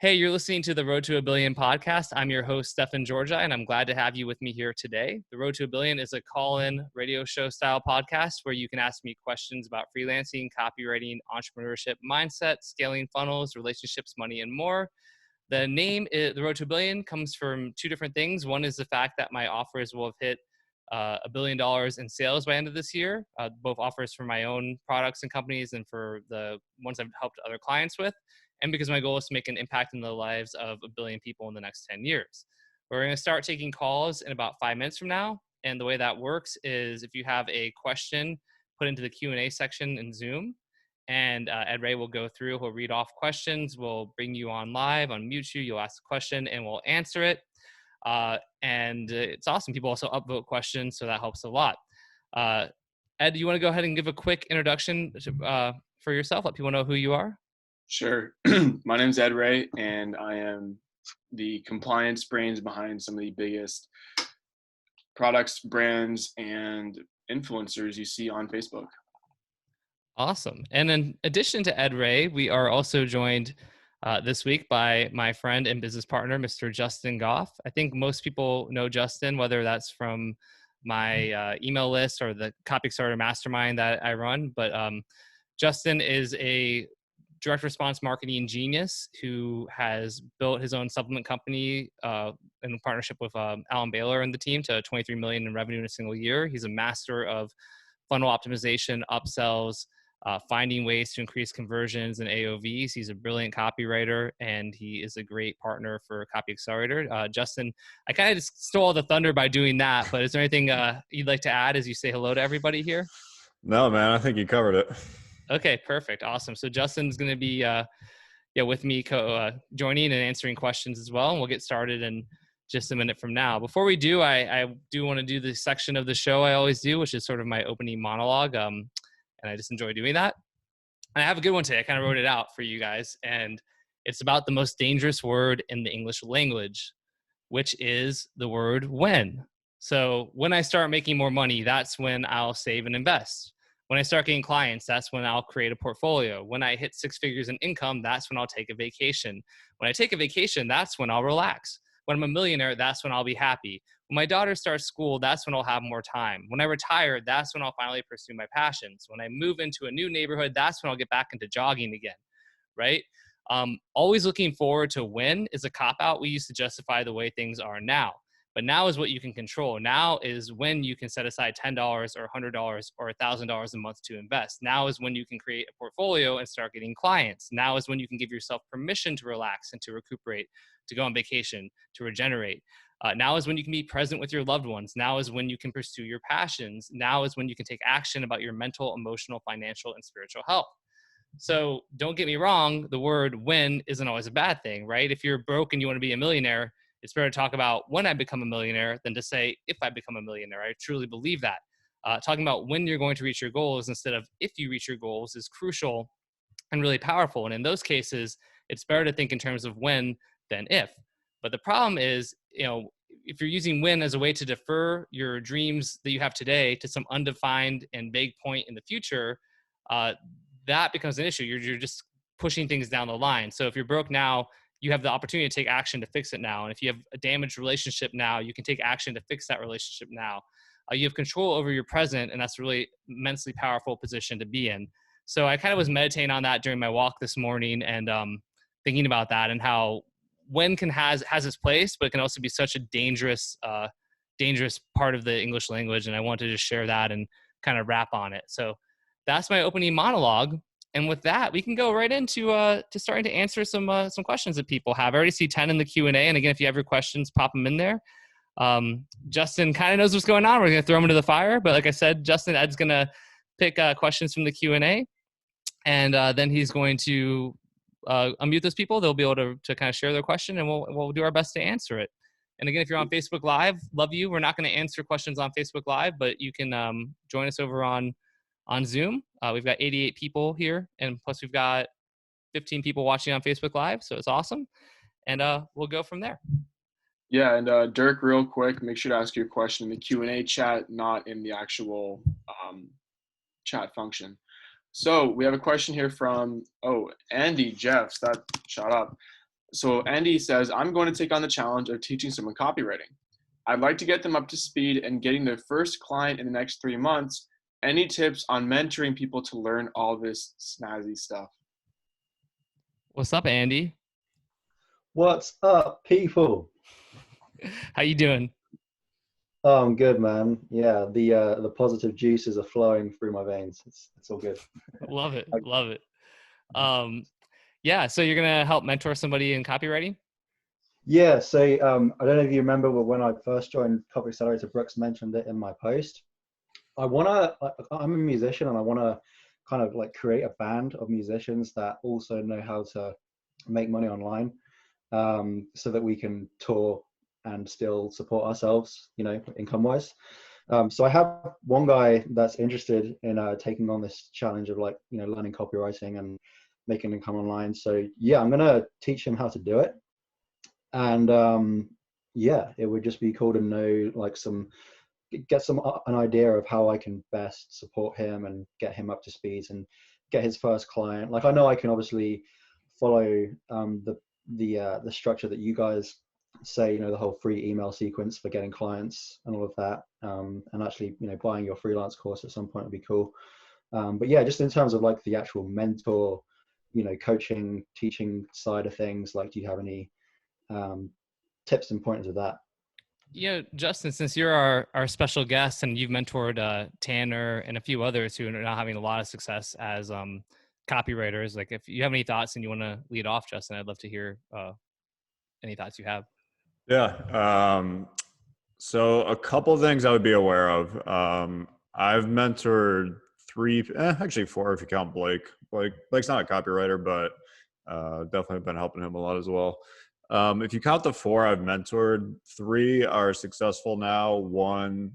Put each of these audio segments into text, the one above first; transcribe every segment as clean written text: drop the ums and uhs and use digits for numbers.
Hey, you're listening to the Road to a Billion podcast. I'm your host, Stefan Georgi, and I'm glad to have you with me here today. The Road to a Billion is a call-in radio show style podcast where you can ask me questions about freelancing, copywriting, entrepreneurship, mindset, scaling funnels, relationships, money, and more. The name, The Road to a Billion, comes from two different things. One is the fact that my offers will have hit $1 billion in sales by the end of this year, both offers for my own products and companies and for the ones I've helped other clients with. And because my goal is to make an impact in the lives of 1 billion people in the next 10 years. We're going to start taking calls in about 5 minutes from now. And the way that works is if you have a question, put into the Q&A section in Zoom. And Ed Reay will go through, he'll read off questions, we'll bring you on live, unmute you, you'll ask a question, and we'll answer it. And it's awesome. People also upvote questions, so that helps a lot. Ed, do you want to go ahead and give a quick introduction for yourself? Let people know who you are. Sure. My name is Ed Reay, and I am the compliance brains behind some of the biggest products, brands, and influencers you see on Facebook. Awesome. And in addition to Ed Reay, we are also joined this week by my friend and business partner, Mr. Justin Goff. I think most people know Justin, whether that's from my email list or the Copy Starter Mastermind that I run. But Justin is a direct response marketing genius who has built his own supplement company in partnership with Alan Baylor and the team to 23 million in revenue in a single year. He's a master of funnel optimization, upsells, finding ways to increase conversions and AOVs. He's a brilliant copywriter, and he is a great partner for Copy Accelerator. Justin, I kind of just stole the thunder by doing that, but is there anything you'd like to add as you say hello to everybody here? No, man, I think you covered it. Okay, perfect. Awesome. So Justin's going to be with me joining and answering questions as well. And we'll get started in just a minute from now. Before we do, I do want to do the section of the show I always do, which is sort of my opening monologue. And I just enjoy doing that. And I have a good one today. I kind of wrote it out for you guys. And it's about the most dangerous word in the English language, which is the word when. So when I start making more money, that's when I'll save and invest. When I start getting clients, that's when I'll create a portfolio. When I hit 6 figures in income, that's when I'll take a vacation. When I take a vacation, that's when I'll relax. When I'm a millionaire, that's when I'll be happy. When my daughter starts school, that's when I'll have more time. When I retire, that's when I'll finally pursue my passions. When I move into a new neighborhood, that's when I'll get back into jogging again, right? Always looking forward to when is a cop-out we use to justify the way things are now. But now is what you can control. Now is when you can set aside $10 or $100 or $1,000 a month to invest. Now is when you can create a portfolio and start getting clients. Now is when you can give yourself permission to relax and to recuperate, to go on vacation, to regenerate. Now is when you can be present with your loved ones. Now is when you can pursue your passions. Now is when you can take action about your mental, emotional, financial, and spiritual health. So don't get me wrong, the word when isn't always a bad thing, right? If you're broke and you want to be a millionaire, it's better to talk about when I become a millionaire than to say if I become a millionaire. I truly believe that. Talking about when you're going to reach your goals instead of if you reach your goals is crucial and really powerful. And in those cases, it's better to think in terms of when than if. But the problem is, if you're using when as a way to defer your dreams that you have today to some undefined and vague point in the future, that becomes an issue. You're just pushing things down the line. So if you're broke now, you have the opportunity to take action to fix it now. And if you have a damaged relationship now, you can take action to fix that relationship now. You have control over your present, and that's a really immensely powerful position to be in. So I kind of was meditating on that during my walk this morning and thinking about that and how when has its place, but it can also be such a dangerous part of the English language. And I wanted to just share that and kind of wrap on it. So that's my opening monologue. And with that, we can go right into to starting to answer some questions that people have. I already see 10 in the Q&A. And again, if you have your questions, pop them in there. Justin kind of knows what's going on. We're going to throw him into the fire. But like I said, Ed's going to pick questions from the Q&A. And then he's going to unmute those people. They'll be able to kind of share their question, and we'll do our best to answer it. And again, if you're on Facebook Live, love you. We're not going to answer questions on Facebook Live, but you can join us over on Zoom. We've got 88 people here, and plus we've got 15 people watching on Facebook Live, so it's awesome. And we'll go from there. Yeah, and Dirk, real quick, make sure to ask your question in the Q&A chat, not in the actual chat function. So we have a question here from Andy Jeffs. That shot up. So Andy says, I'm going to take on the challenge of teaching someone copywriting. I'd like to get them up to speed and getting their first client in the next 3 months. Any tips on mentoring people to learn all this snazzy stuff? What's up, Andy? What's up, people? How you doing? Oh, I'm good, man. Yeah, the positive juices are flowing through my veins. It's all good. Love it. Love it. Yeah. So you're going to help mentor somebody in copywriting? Yeah, so I don't know if you remember, but when I first joined Copy Accelerator, Brooks mentioned it in my post. I'm a musician, and I want to kind of like create a band of musicians that also know how to make money online, so that we can tour and still support ourselves, income wise. So I have one guy that's interested in taking on this challenge of learning copywriting and making income online. So yeah, I'm gonna teach him how to do it. And yeah, it would just be cool to know get an idea of how I can best support him and get him up to speed and get his first client. Like, I know I can obviously follow the structure that you guys say, the whole free email sequence for getting clients and all of that. And actually, buying your freelance course at some point would be cool. But yeah, just in terms of like the actual mentor, coaching, teaching side of things, like, do you have any tips and pointers of that? Yeah, Justin, since you're our special guest and you've mentored Tanner and a few others who are now having a lot of success as copywriters, like, if you have any thoughts and you want to lead off, Justin, I'd love to hear any thoughts you have. Yeah. So a couple of things I would be aware of. I've mentored actually four if you count Blake. Blake's not a copywriter, but definitely been helping him a lot as well. If you count the four I've mentored, three are successful now. One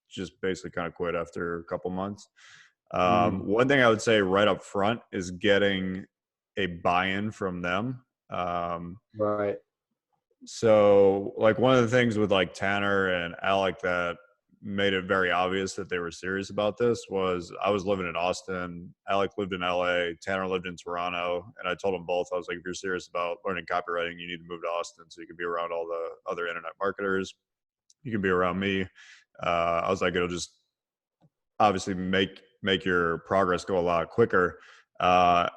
just basically kind of quit after a couple months. One thing I would say right up front is getting a buy-in from them. Right. So like one of the things with like Tanner and Alec that made it very obvious that they were serious about this was I was living in Austin. Alec lived in LA. Tanner lived in Toronto. And I told them both, I was like, if you're serious about learning copywriting, you need to move to Austin so you can be around all the other internet marketers. You can be around me. I was like, it'll just obviously make your progress go a lot quicker. And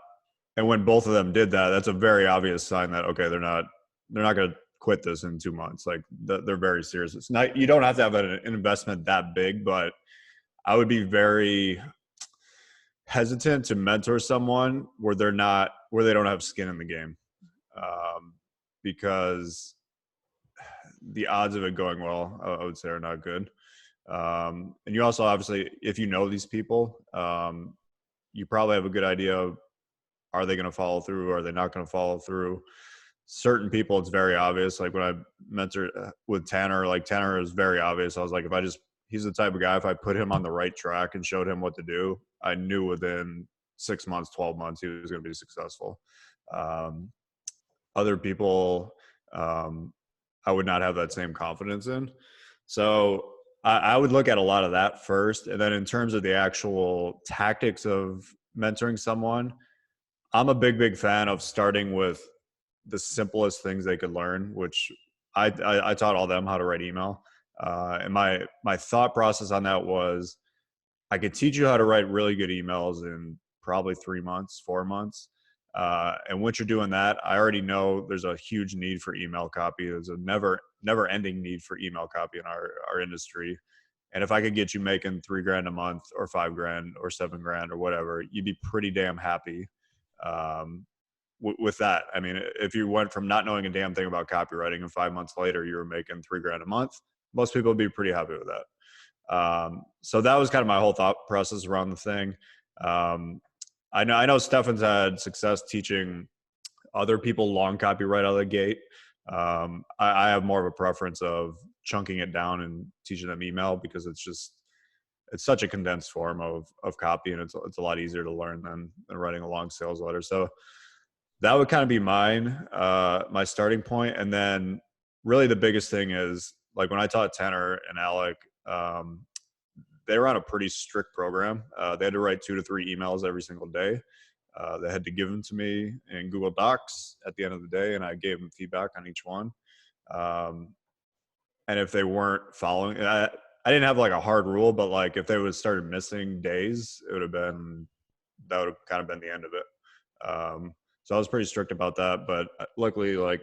when both of them did that, that's a very obvious sign that, okay, they're not going to quit this in 2 months. Like, they're very serious. It's not, you don't have to have an investment that big, but I would be very hesitant to mentor someone where they don't have skin in the game, because the odds of it going well, I would say, are not good. And you also, obviously, if you know these people, you probably have a good idea of, are they going to follow through? Are they not going to follow through? Certain people, it's very obvious. Like when I mentored with Tanner, like Tanner is very obvious. I was like, he's the type of guy, if I put him on the right track and showed him what to do, I knew within 6 months, 12 months, he was going to be successful. Other people, I would not have that same confidence in. So I would look at a lot of that first. And then in terms of the actual tactics of mentoring someone, I'm a big fan of starting with the simplest things they could learn, which I taught all them how to write email. And my thought process on that was, I could teach you how to write really good emails in probably 3 months, 4 months. And once you're doing that, I already know there's a huge need for email copy. There's a never ending need for email copy in our industry. And if I could get you making $3,000 a month or $5,000 or $7,000 or whatever, you'd be pretty damn happy. With that, I mean, if you went from not knowing a damn thing about copywriting and 5 months later you were making $3,000 a month, most people would be pretty happy with that. So that was kind of my whole thought process around the thing. I know Stefan's had success teaching other people long copy right out of the gate. I have more of a preference of chunking it down and teaching them email, because it's such a condensed form of copy, and it's a lot easier to learn than writing a long sales letter. So that would kind of be my starting point. And then really the biggest thing is, like, when I taught Tanner and Alec, they were on a pretty strict program. They had to write 2 to 3 emails every single day. They had to give them to me in Google Docs at the end of the day, and I gave them feedback on each one. And if they weren't following, I didn't have like a hard rule, but like if they would started missing days, that would have kind of been the end of it. So I was pretty strict about that, but luckily like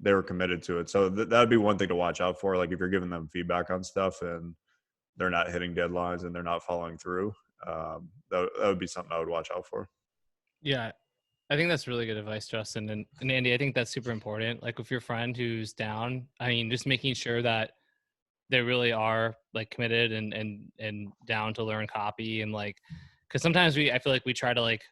they were committed to it. So that would be one thing to watch out for. Like if you're giving them feedback on stuff and they're not hitting deadlines and they're not following through, that would be something I would watch out for. Yeah. I think that's really good advice, Justin. And Andy, I think that's super important. Like with your friend who's down, I mean, just making sure that they really are like committed and down to learn copy. And like, cause sometimes I feel like we try to like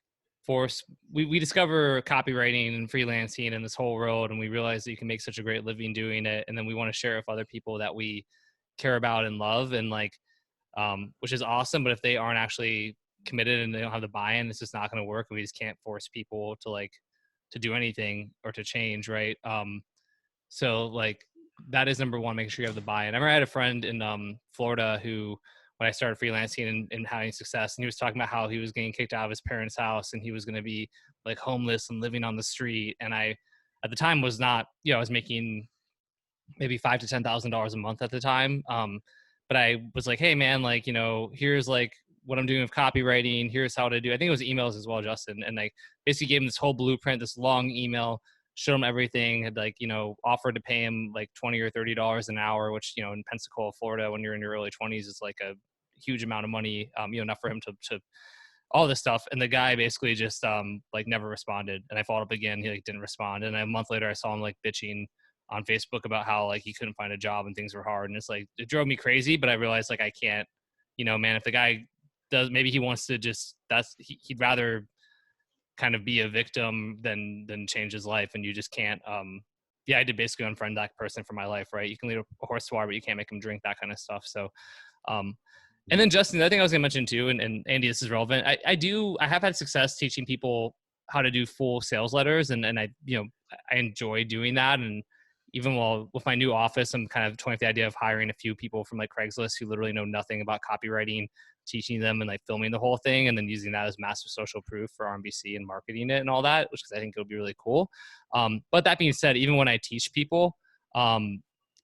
we discover copywriting and freelancing and this whole world. And we realize that you can make such a great living doing it. And then we want to share it with other people that we care about and love. And like, which is awesome. But if they aren't actually committed and they don't have the buy-in, it's just not going to work. And we just can't force people to like to do anything or to change, right? So like that is number one, making sure you have the buy-in. I remember I had a friend in Florida who, when I started freelancing and having success, and he was talking about how he was getting kicked out of his parents' house and he was going to be like homeless and living on the street. And I at the time was not, I was making maybe $5,000 to $10,000 a month at the time. But I was like, hey man, like, here's like what I'm doing with copywriting. Here's how to do. I think it was emails as well, Justin. And like basically gave him this whole blueprint, this long email, showed him everything, had like, offered to pay him like $20 or $30 an hour, which, in Pensacola, Florida, when you're in your early 20s, is like a huge amount of money, enough for him to all this stuff. And the guy basically just like never responded. And I followed up again. He like didn't respond. And a month later I saw him like bitching on Facebook about how like he couldn't find a job and things were hard. And it's like, it drove me crazy, but I realized like, I can't, man, if the guy does, maybe he wants to just, he'd rather kind of be a victim than change his life. And you just can't, I did basically unfriend that person from my life, right? You can lead a horse to water, but you can't make him drink, that kind of stuff. So, and then Justin, the other thing I was gonna mention too, and Andy, this is relevant. I have had success teaching people how to do full sales letters, and I enjoy doing that. And even while with my new office, I'm kind of toying with the idea of hiring a few people from like Craigslist who literally know nothing about copywriting, teaching them and like filming the whole thing, and then using that as massive social proof for RMBC and marketing it and all that, which I think it'll be really cool. But that being said, even when I teach people,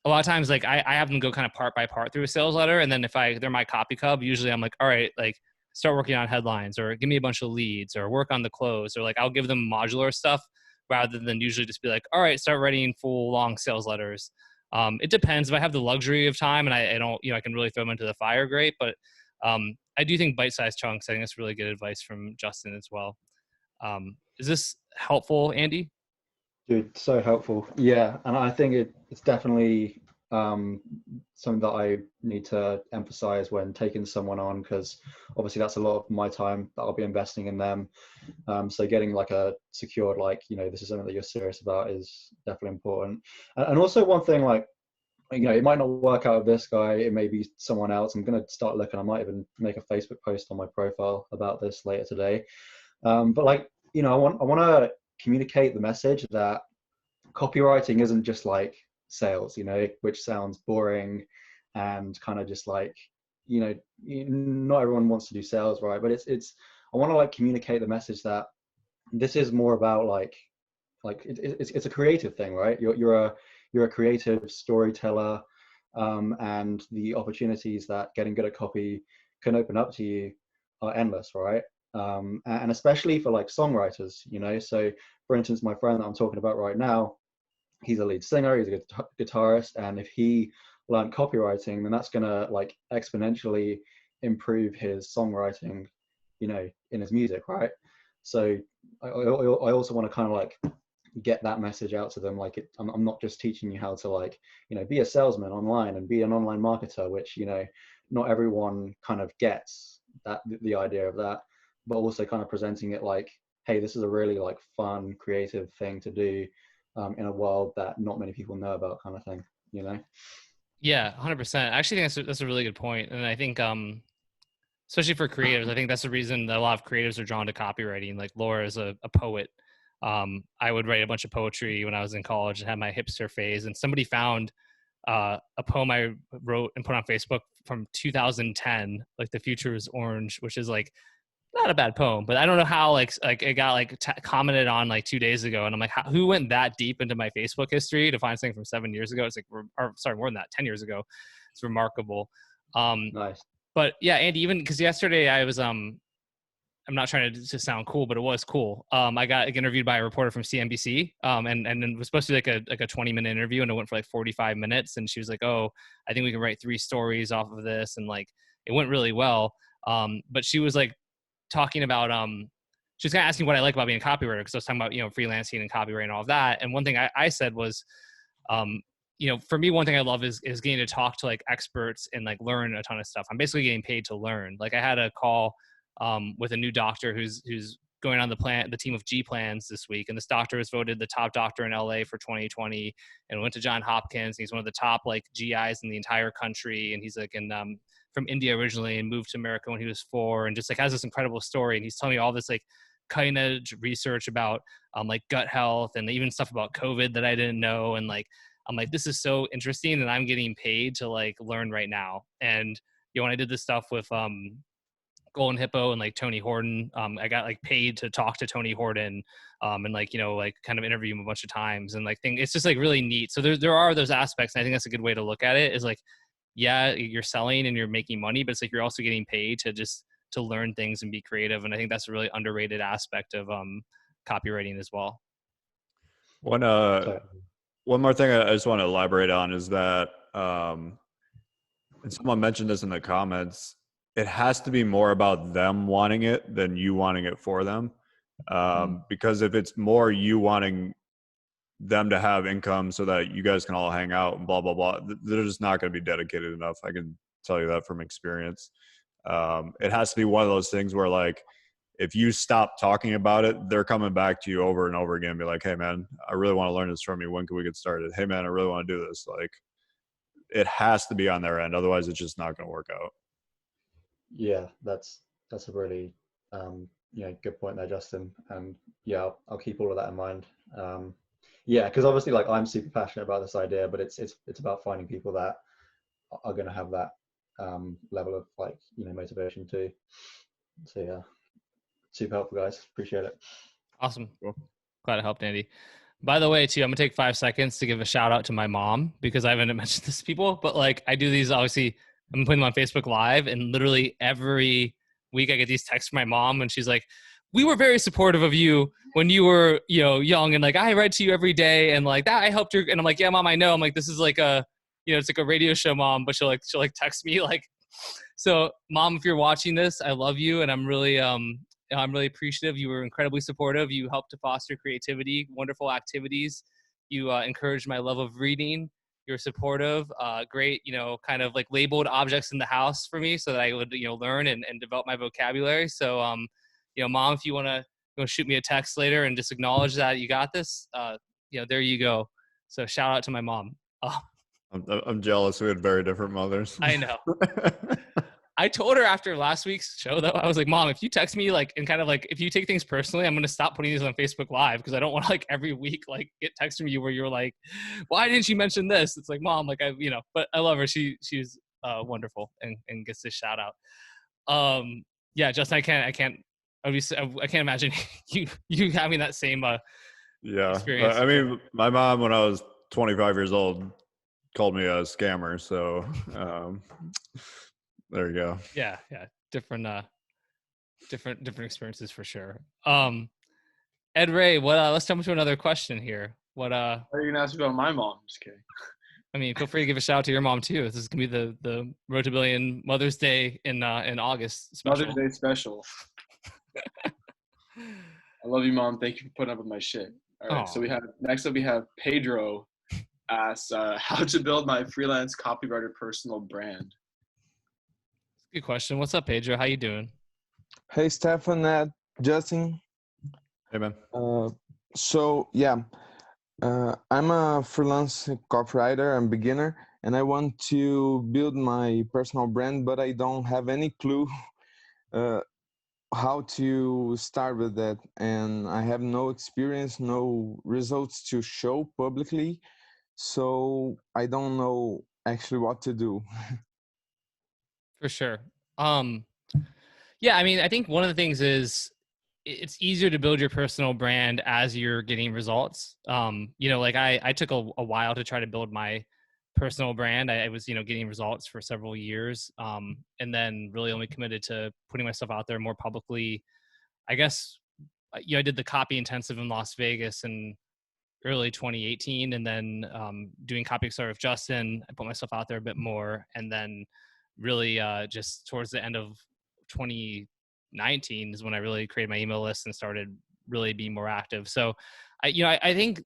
a lot of times, like I have them go kind of part by part through a sales letter. And then if they're my copy cub, usually I'm like, all right, like start working on headlines or give me a bunch of leads or work on the close, or like I'll give them modular stuff rather than usually just be like, all right, start writing full long sales letters. It depends. If I have the luxury of time and I don't, I can really throw them into the fire, great. But I do think bite-sized chunks, I think that's really good advice from Justin as well. Is this helpful, Andy? Dude, so helpful. Yeah, and I think it's definitely something that I need to emphasize when taking someone on, because obviously that's a lot of my time that I'll be investing in them. So getting like a secured, like, this is something that you're serious about is definitely important. And also one thing, like, it might not work out with this guy, it may be someone else. I'm going to start looking. I might even make a Facebook post on my profile about this later today. But like, I want to communicate the message that copywriting isn't just like sales, which sounds boring and kind of just like, not everyone wants to do sales, right? But I want to like communicate the message that this is more about like it's a creative thing, right? You're a creative storyteller, and the opportunities that getting good at copy can open up to you are endless, right? And especially for like songwriters, so for instance, my friend that I'm talking about right now, he's a lead singer, he's a guitarist, and if he learned copywriting, then that's gonna like exponentially improve his songwriting, in his music, right? So I also want to kind of like get that message out to them, like I'm not just teaching you how to like be a salesman online and be an online marketer, which not everyone kind of gets that, the idea of that, but also kind of presenting it like, hey, this is a really like fun, creative thing to do in a world that not many people know about, kind of thing, Yeah, 100%. I actually think that's a really good point. And I think, especially for creatives, I think that's the reason that a lot of creatives are drawn to copywriting. Like Laura is a poet. I would write a bunch of poetry when I was in college and had my hipster phase. And somebody found a poem I wrote and put on Facebook from 2010, like "The Future is Orange," which is like not a bad poem, but I don't know how like it got like commented on like 2 days ago. And I'm like, who went that deep into my Facebook history to find something from 7 years ago? It's like, or sorry, more than that, 10 years ago. It's remarkable. Nice. But yeah, Andy, even because yesterday I was, I'm not trying to sound cool, but it was cool. I got interviewed by a reporter from CNBC, and it was supposed to be like a 20-minute interview, and it went for like 45 minutes. And she was like, "Oh, I think we can write 3 stories off of this," and like it went really well. But she was like talking about, she was kind of asking what I like about being a copywriter, because I was talking about, freelancing and copywriting and all of that. And one thing I said was, for me, one thing I love is getting to talk to like experts and like learn a ton of stuff. I'm basically getting paid to learn. Like I had a call with a new doctor who's going on the team of G plans this week. And this doctor was voted the top doctor in LA for 2020 and went to John Hopkins. He's one of the top like GIs in the entire country. And he's like from India originally and moved to America when he was 4, and just like has this incredible story. And he's telling me all this like cutting edge research about like gut health and even stuff about COVID that I didn't know. And like, I'm like, this is so interesting, and I'm getting paid to like learn right now. And when I did this stuff with Golden Hippo and like Tony Horton, I got like paid to talk to Tony Horton, and like like kind of interview him a bunch of times, and like it's just like really neat. So there are those aspects, and I think that's a good way to look at it. Is like, yeah, you're selling and you're making money, but it's like you're also getting paid to learn things and be creative, and I think that's a really underrated aspect of copywriting as well. One more thing I just want to elaborate on is that, and someone mentioned this in the comments, it has to be more about them wanting it than you wanting it for them. Because if it's more you wanting them to have income so that you guys can all hang out and blah, blah, blah, they're just not going to be dedicated enough. I can tell you that from experience. It has to be one of those things where like, if you stop talking about it, they're coming back to you over and over again and be like, hey man, I really want to learn this from you. When can we get started? Hey man, I really want to do this. Like, it has to be on their end. Otherwise it's just not going to work out. Yeah, that's a really good point there, Justin. And yeah, I'll keep all of that in mind. Yeah, because obviously like I'm super passionate about this idea, but it's about finding people that are going to have that level of like motivation too. So yeah, super helpful, guys. Appreciate it. Awesome. Cool. Glad it helped, Andy. By the way, too, I'm gonna take 5 seconds to give a shout out to my mom, because I haven't mentioned this to people, but like I do these, obviously I'm putting them on Facebook Live, and literally every week I get these texts from my mom, and she's like, we were very supportive of you when you were, young, and like I read to you every day, and like that I helped your, and I'm like, yeah, mom, I know. I'm like, this is like a, it's like a radio show, mom, but she'll text me like, so mom, if you're watching this, I love you, and I'm really appreciative. You were incredibly supportive. You helped to foster creativity, wonderful activities. You encouraged my love of reading. You're supportive, great, kind of like labeled objects in the house for me so that I would, learn and develop my vocabulary. So, mom, if you want to shoot me a text later and just acknowledge that you got this, there you go. So shout out to my mom. Oh. I'm jealous. We had very different mothers. I know. I told her after last week's show, though, I was like, Mom, if you text me, like, and kind of like, if you take things personally, I'm going to stop putting these on Facebook Live, because I don't want to like every week, like get text from you where you're like, why didn't you mention this? It's like, Mom, like but I love her. She's wonderful and gets this shout out. Yeah, Justin, I can't imagine you having that same experience. I mean, my mom, when I was 25 years old, called me a scammer. So, there you go. Yeah. Different experiences for sure. Ed Reay, let's jump into another question here. What are you gonna ask me about my mom? Just kidding. I mean, feel free to give a shout out to your mom too. This is gonna be the Road to Billion Mother's Day in August special. Mother's Day special. I love you, Mom. Thank you for putting up with my shit. All right. Aww. So next up we have Pedro asks how to build my freelance copywriter personal brand. Good question. What's up, Pedro? How you doing? Hey, Stefan, Justin. Hey, man. So yeah, I'm a freelance copywriter. I'm a beginner, and I want to build my personal brand, but I don't have any clue how to start with that, and I have no experience, no results to show publicly, so I don't know actually what to do. For sure. Yeah, I mean, I think one of the things is it's easier to build your personal brand as you're getting results. Like I took a while to try to build my personal brand. I was, getting results for several years, and then really only committed to putting myself out there more publicly. I guess, I did the copy intensive in Las Vegas in early 2018, and then doing copy accelerator with Justin, I put myself out there a bit more, and then really just towards the end of 2019 is when I really created my email list and started really being more active. So I think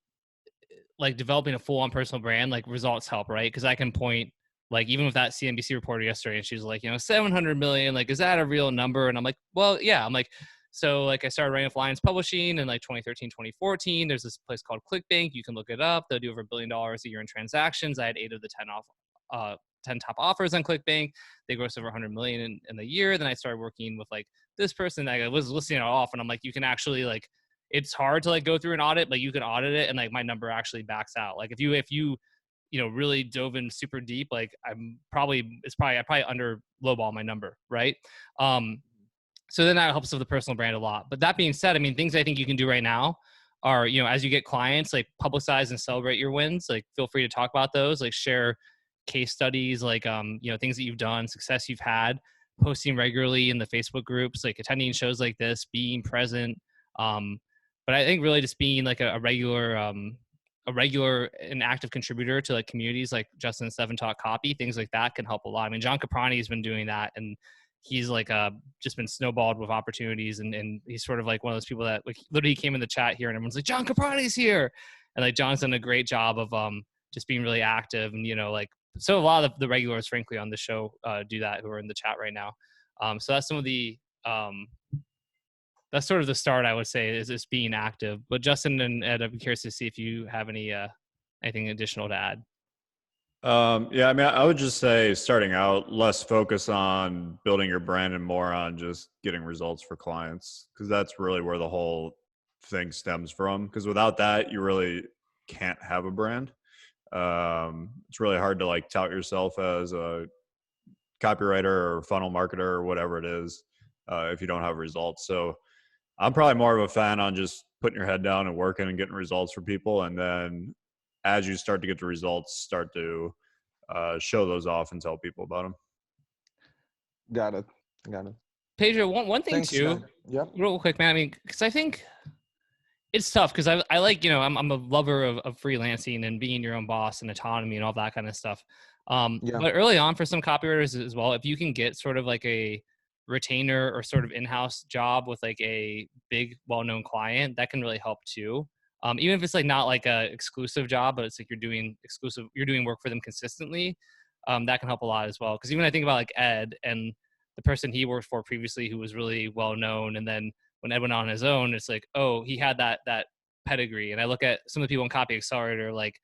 like developing a full-on personal brand, like results help, right? Because I can point, like, even with that CNBC reporter yesterday, and she's like, 700 million, like, is that a real number? And I'm like, well, yeah. I'm like, so like I started writing with Lions Publishing in like 2013, 2014. There's this place called ClickBank. You can look it up. They'll do over $1 billion a year in transactions. I had 8 of the 10 top offers on ClickBank. They gross over 100 million in the year. Then I started working with like this person. I was listening it off, and I'm like, you can actually, like, it's hard to like go through an audit, but you can audit it, and like my number actually backs out. Like if you really dove in super deep, like I probably under lowball my number, right? So then that helps with the personal brand a lot. But that being said, I mean, things I think you can do right now are, as you get clients, like publicize and celebrate your wins. Like feel free to talk about those, like share case studies, like, things that you've done, success you've had, posting regularly in the Facebook groups, like attending shows like this, being present. But I think really just being like a regular and active contributor to like communities like Justin and Stefan Talk Copy, things like that can help a lot. I mean, John Caprani has been doing that, and he's like just been snowballed with opportunities, and he's sort of like one of those people that like literally came in the chat here and everyone's like, John Caprani's here, and like John's done a great job of just being really active, and like, so a lot of the regulars frankly on the show do that, who are in the chat right now. So that's some of the that's sort of the start, I would say, is just being active. But Justin and Ed, I'd be curious to see if you have anything additional to add. Yeah, I mean, I would just say starting out, less focus on building your brand and more on just getting results for clients, because that's really where the whole thing stems from. Because without that, you really can't have a brand. It's really hard to like tout yourself as a copywriter or funnel marketer or whatever it is if you don't have results. So I'm probably more of a fan on just putting your head down and working and getting results for people. And then as you start to get the results, start to show those off and tell people about them. Got it. Pedro, one thing. Thanks, too, yeah, real quick, man. I mean, because I think it's tough, because I like, I'm a lover of freelancing and being your own boss and autonomy and all that kind of stuff. But early on for some copywriters as well, if you can get sort of like a retainer or sort of in-house job with like a big well-known client, that can really help too. Even if it's like not like a exclusive job, but it's like you're doing work for them consistently, that can help a lot as well. Because even I think about like Ed and the person he worked for previously who was really well known, and then when Ed went on his own, it's like, oh, he had that pedigree. And I look at some of the people in Copy Accelerator, like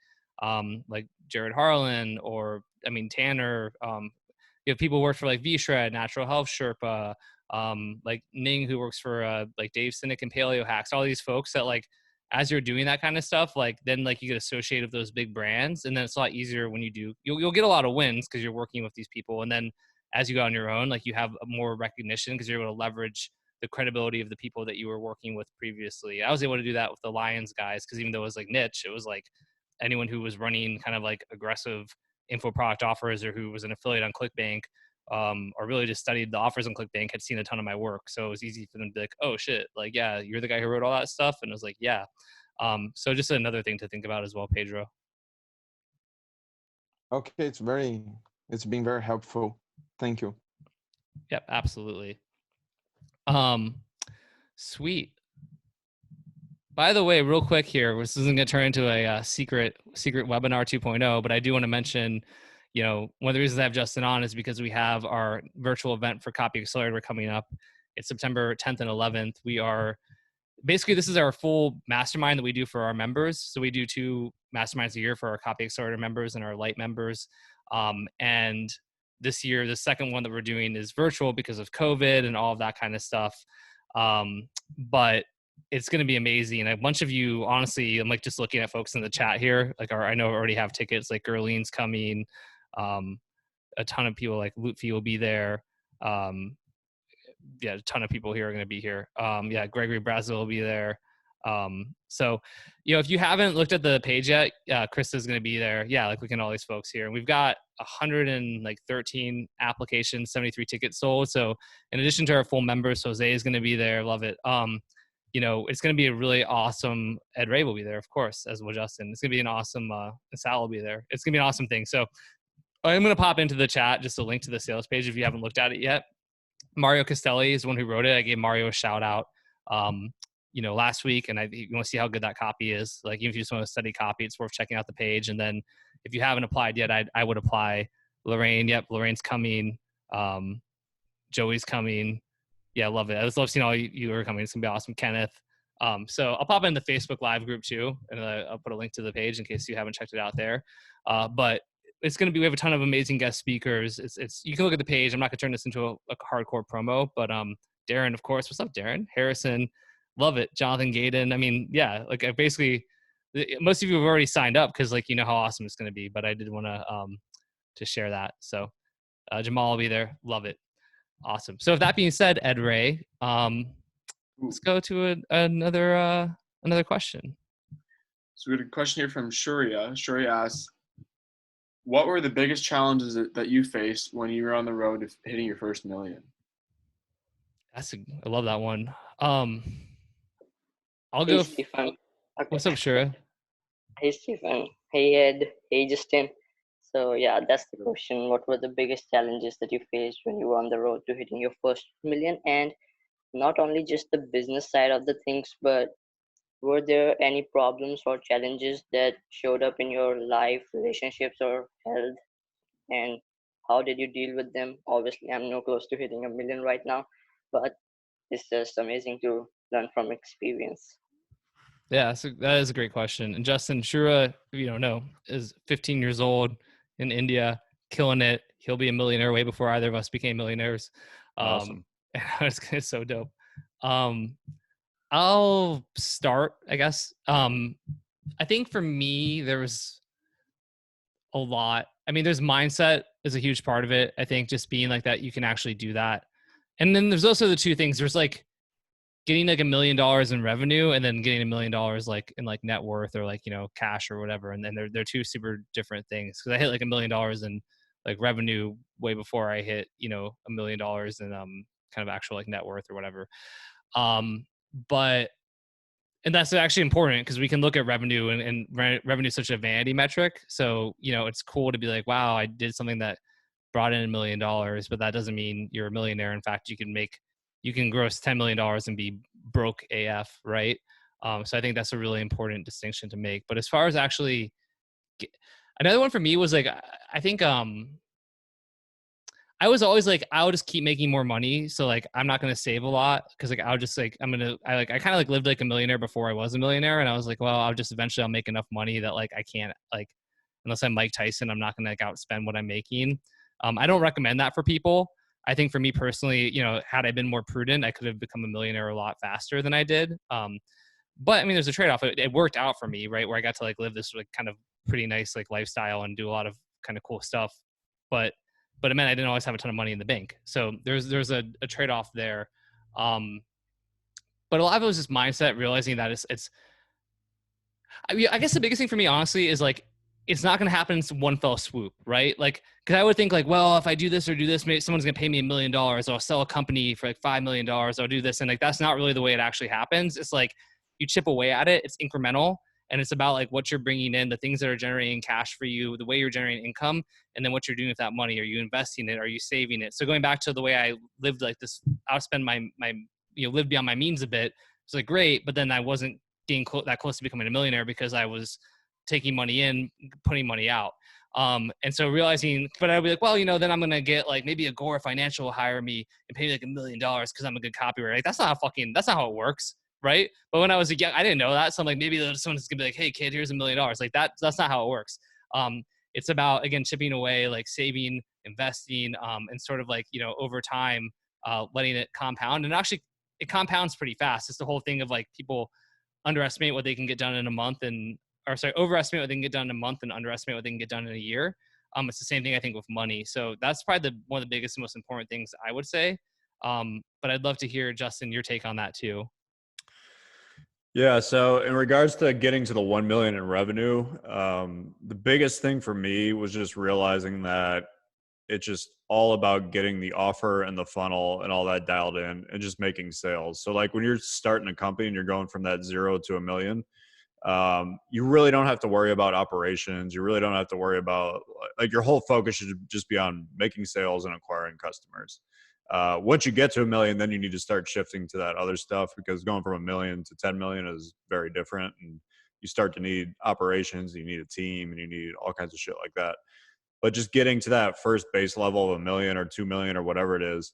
Jared Harlan, or I mean Tanner. You have people who work for like V-Shred, Natural Health Sherpa, like Ning, who works for like Dave Sinek and Paleo Hacks. All these folks that, like, as you're doing that kind of stuff, like then like you get associated with those big brands, and then it's a lot easier when you'll get a lot of wins because you're working with these people, and then as you go on your own, like you have more recognition because you're able to leverage the credibility of the people that you were working with previously. I was able to do that with the Lions guys, because even though it was like niche, it was like anyone who was running kind of like aggressive info product offers, or who was an affiliate on ClickBank, or really just studied the offers on ClickBank, had seen a ton of my work. So it was easy for them to be like, oh shit, like, yeah, you're the guy who wrote all that stuff. And I was like, yeah. So just another thing to think about as well, Pedro. Okay. It's been very helpful. Thank you. Yep, absolutely. Sweet. By the way, real quick here, this isn't going to turn into a secret webinar 2.0, but I do want to mention, one of the reasons I have Justin on is because we have our virtual event for Copy Accelerator coming up. It's September 10th and 11th. This is our full mastermind that we do for our members. So we do 2 masterminds a year for our Copy Accelerator members and our light members. And this year, the second one that we're doing is virtual because of COVID and all of that kind of stuff. But it's going to be amazing. A bunch of you, honestly, I'm like just looking at folks in the chat here. Like, I know I already have tickets. Like Gerline's coming. A ton of people like Lutfi will be there. yeah, a ton of people here are going to be here. Yeah, Gregory Brazil will be there. So, you know, if you haven't looked at the page yet, Krista's going to be there. Yeah, like looking at all these folks here, and we've got 113 applications, 73 tickets sold. So, in addition to our full members, Jose is going to be there. Love it. You know, it's going to be a really awesome. Ed Reay will be there, of course, as well Justin. It's going to be an awesome. Sal will be there. It's going to be an awesome thing. So, I'm going to pop into the chat just a link to the sales page if you haven't looked at it yet. Mario Castelli is the one who wrote it. I gave Mario a shout out, you know, last week, and you want to see how good that copy is. Like, even if you just want to study copy, it's worth checking out the page. And then if you haven't applied yet, I would apply. Lorraine, yep, Lorraine's coming. Joey's coming. Yeah, I love it. I just love seeing all you are coming. It's gonna be awesome. Kenneth. So I'll pop in the Facebook Live group too, and I'll put a link to the page in case you haven't checked it out there. But it's going to be, we have a ton of amazing guest speakers. It's you can look at the page. I'm not going to turn this into a hardcore promo, but Darren, of course. What's up, Darren? Harrison, love it. Jonathan Gayden. I mean, yeah, like I basically, most of you have already signed up because like you know how awesome it's going to be. But I did want to share that. So Jamal will be there. Love it. Awesome. So with that being said, Ed Reay, let's go to another question. So we had a question here from Shuria. Shuria asks, what were the biggest challenges that you faced when you were on the road to hitting your first million? I love that one. I'll hey, go. Stefan. Okay. What's up, Shura? Hey, Stefan. Hey, Ed. Hey, Justin. So yeah, that's the question. What were the biggest challenges that you faced when you were on the road to hitting your first million? And not only just the business side of the things, but were there any problems or challenges that showed up in your life, relationships, or health? And how did you deal with them? Obviously, I'm no close to hitting a million right now, but it's just amazing to learn from experience. Yeah, so that is a great question. And Justin, Shura, if you don't know, is 15 years old in India, killing it. He'll be a millionaire way before either of us became millionaires. Awesome. It's so dope. I'll start, I guess. I think for me, there was a lot. I mean, there's mindset is a huge part of it. I think just being like that, you can actually do that. And then there's also the two things. There's like getting like $1 million in revenue and then getting $1 million like in like net worth or like, you know, cash or whatever. And then they're two super different things. Cause I hit like $1 million in like revenue way before I hit, you know, $1 million in kind of actual like net worth or whatever. But and that's actually important because we can look at revenue and revenue is such a vanity metric. So, you know, it's cool to be like, wow, I did something that brought in $1 million, but that doesn't mean you're a millionaire. In fact, you can gross $10 million and be broke AF, right? So I think that's a really important distinction to make. But as far as actually, another one for me was like, I think I was always like, I'll just keep making more money. So like, I'm not going to save a lot. Cause like, I'll just like, I kind of like lived like a millionaire before I was a millionaire. And I was like, well, I'll make enough money that like, I can't like, unless I'm Mike Tyson, I'm not going to like outspend what I'm making. I don't recommend that for people. I think for me personally, you know, had I been more prudent, I could have become a millionaire a lot faster than I did. But I mean, there's a trade-off. It worked out for me, right? Where I got to like live this like kind of pretty nice like lifestyle and do a lot of kind of cool stuff. But it meant I didn't always have a ton of money in the bank. So there's a trade-off there. But a lot of it was just mindset, realizing that I guess the biggest thing for me, honestly, is like, it's not going to happen in one fell swoop, right? Like, cause I would think like, well, if I do this or do this, maybe someone's going to pay me $1 million, or I'll sell a company for like $5 million. I'll do this. And like, that's not really the way it actually happens. It's like, you chip away at it. It's incremental. And it's about like what you're bringing in, the things that are generating cash for you, the way you're generating income, and then what you're doing with that money. Are you investing it? Are you saving it? So going back to the way I lived like this, I'll spend my live beyond my means a bit. It's like, great. But then I wasn't getting that close to becoming a millionaire because I was taking money in, putting money out. And so realizing, but I'd be like, well, you know, then I'm going to get like maybe Agora Financial will hire me and pay me like $1 million because I'm a good copywriter. Like, that's not how it works. Right. But when I was young, I didn't know that. So I'm like, maybe someone's gonna be like, hey kid, here's $1 million. Like that's not how it works. It's about, again, chipping away, like saving, investing, and sort of like, you know, over time, letting it compound. And actually it compounds pretty fast. It's the whole thing of like people underestimate what they can get done in a month overestimate what they can get done in a month and underestimate what they can get done in a year. It's the same thing I think with money. So that's probably one of the biggest and most important things I would say. But I'd love to hear, Justin, your take on that too. Yeah. So in regards to getting to the 1 million in revenue, the biggest thing for me was just realizing that it's just all about getting the offer and the funnel and all that dialed in and just making sales. So like when you're starting a company and you're going from that 0 to 1 million, you really don't have to worry about operations. You really don't have to worry about, like, your whole focus should just be on making sales and acquiring customers. Once you get to 1 million, then you need to start shifting to that other stuff, because going from 1 million to 10 million is very different. And you start to need operations, you need a team, and you need all kinds of shit like that. But just getting to that first base level of 1 million or 2 million or whatever it is,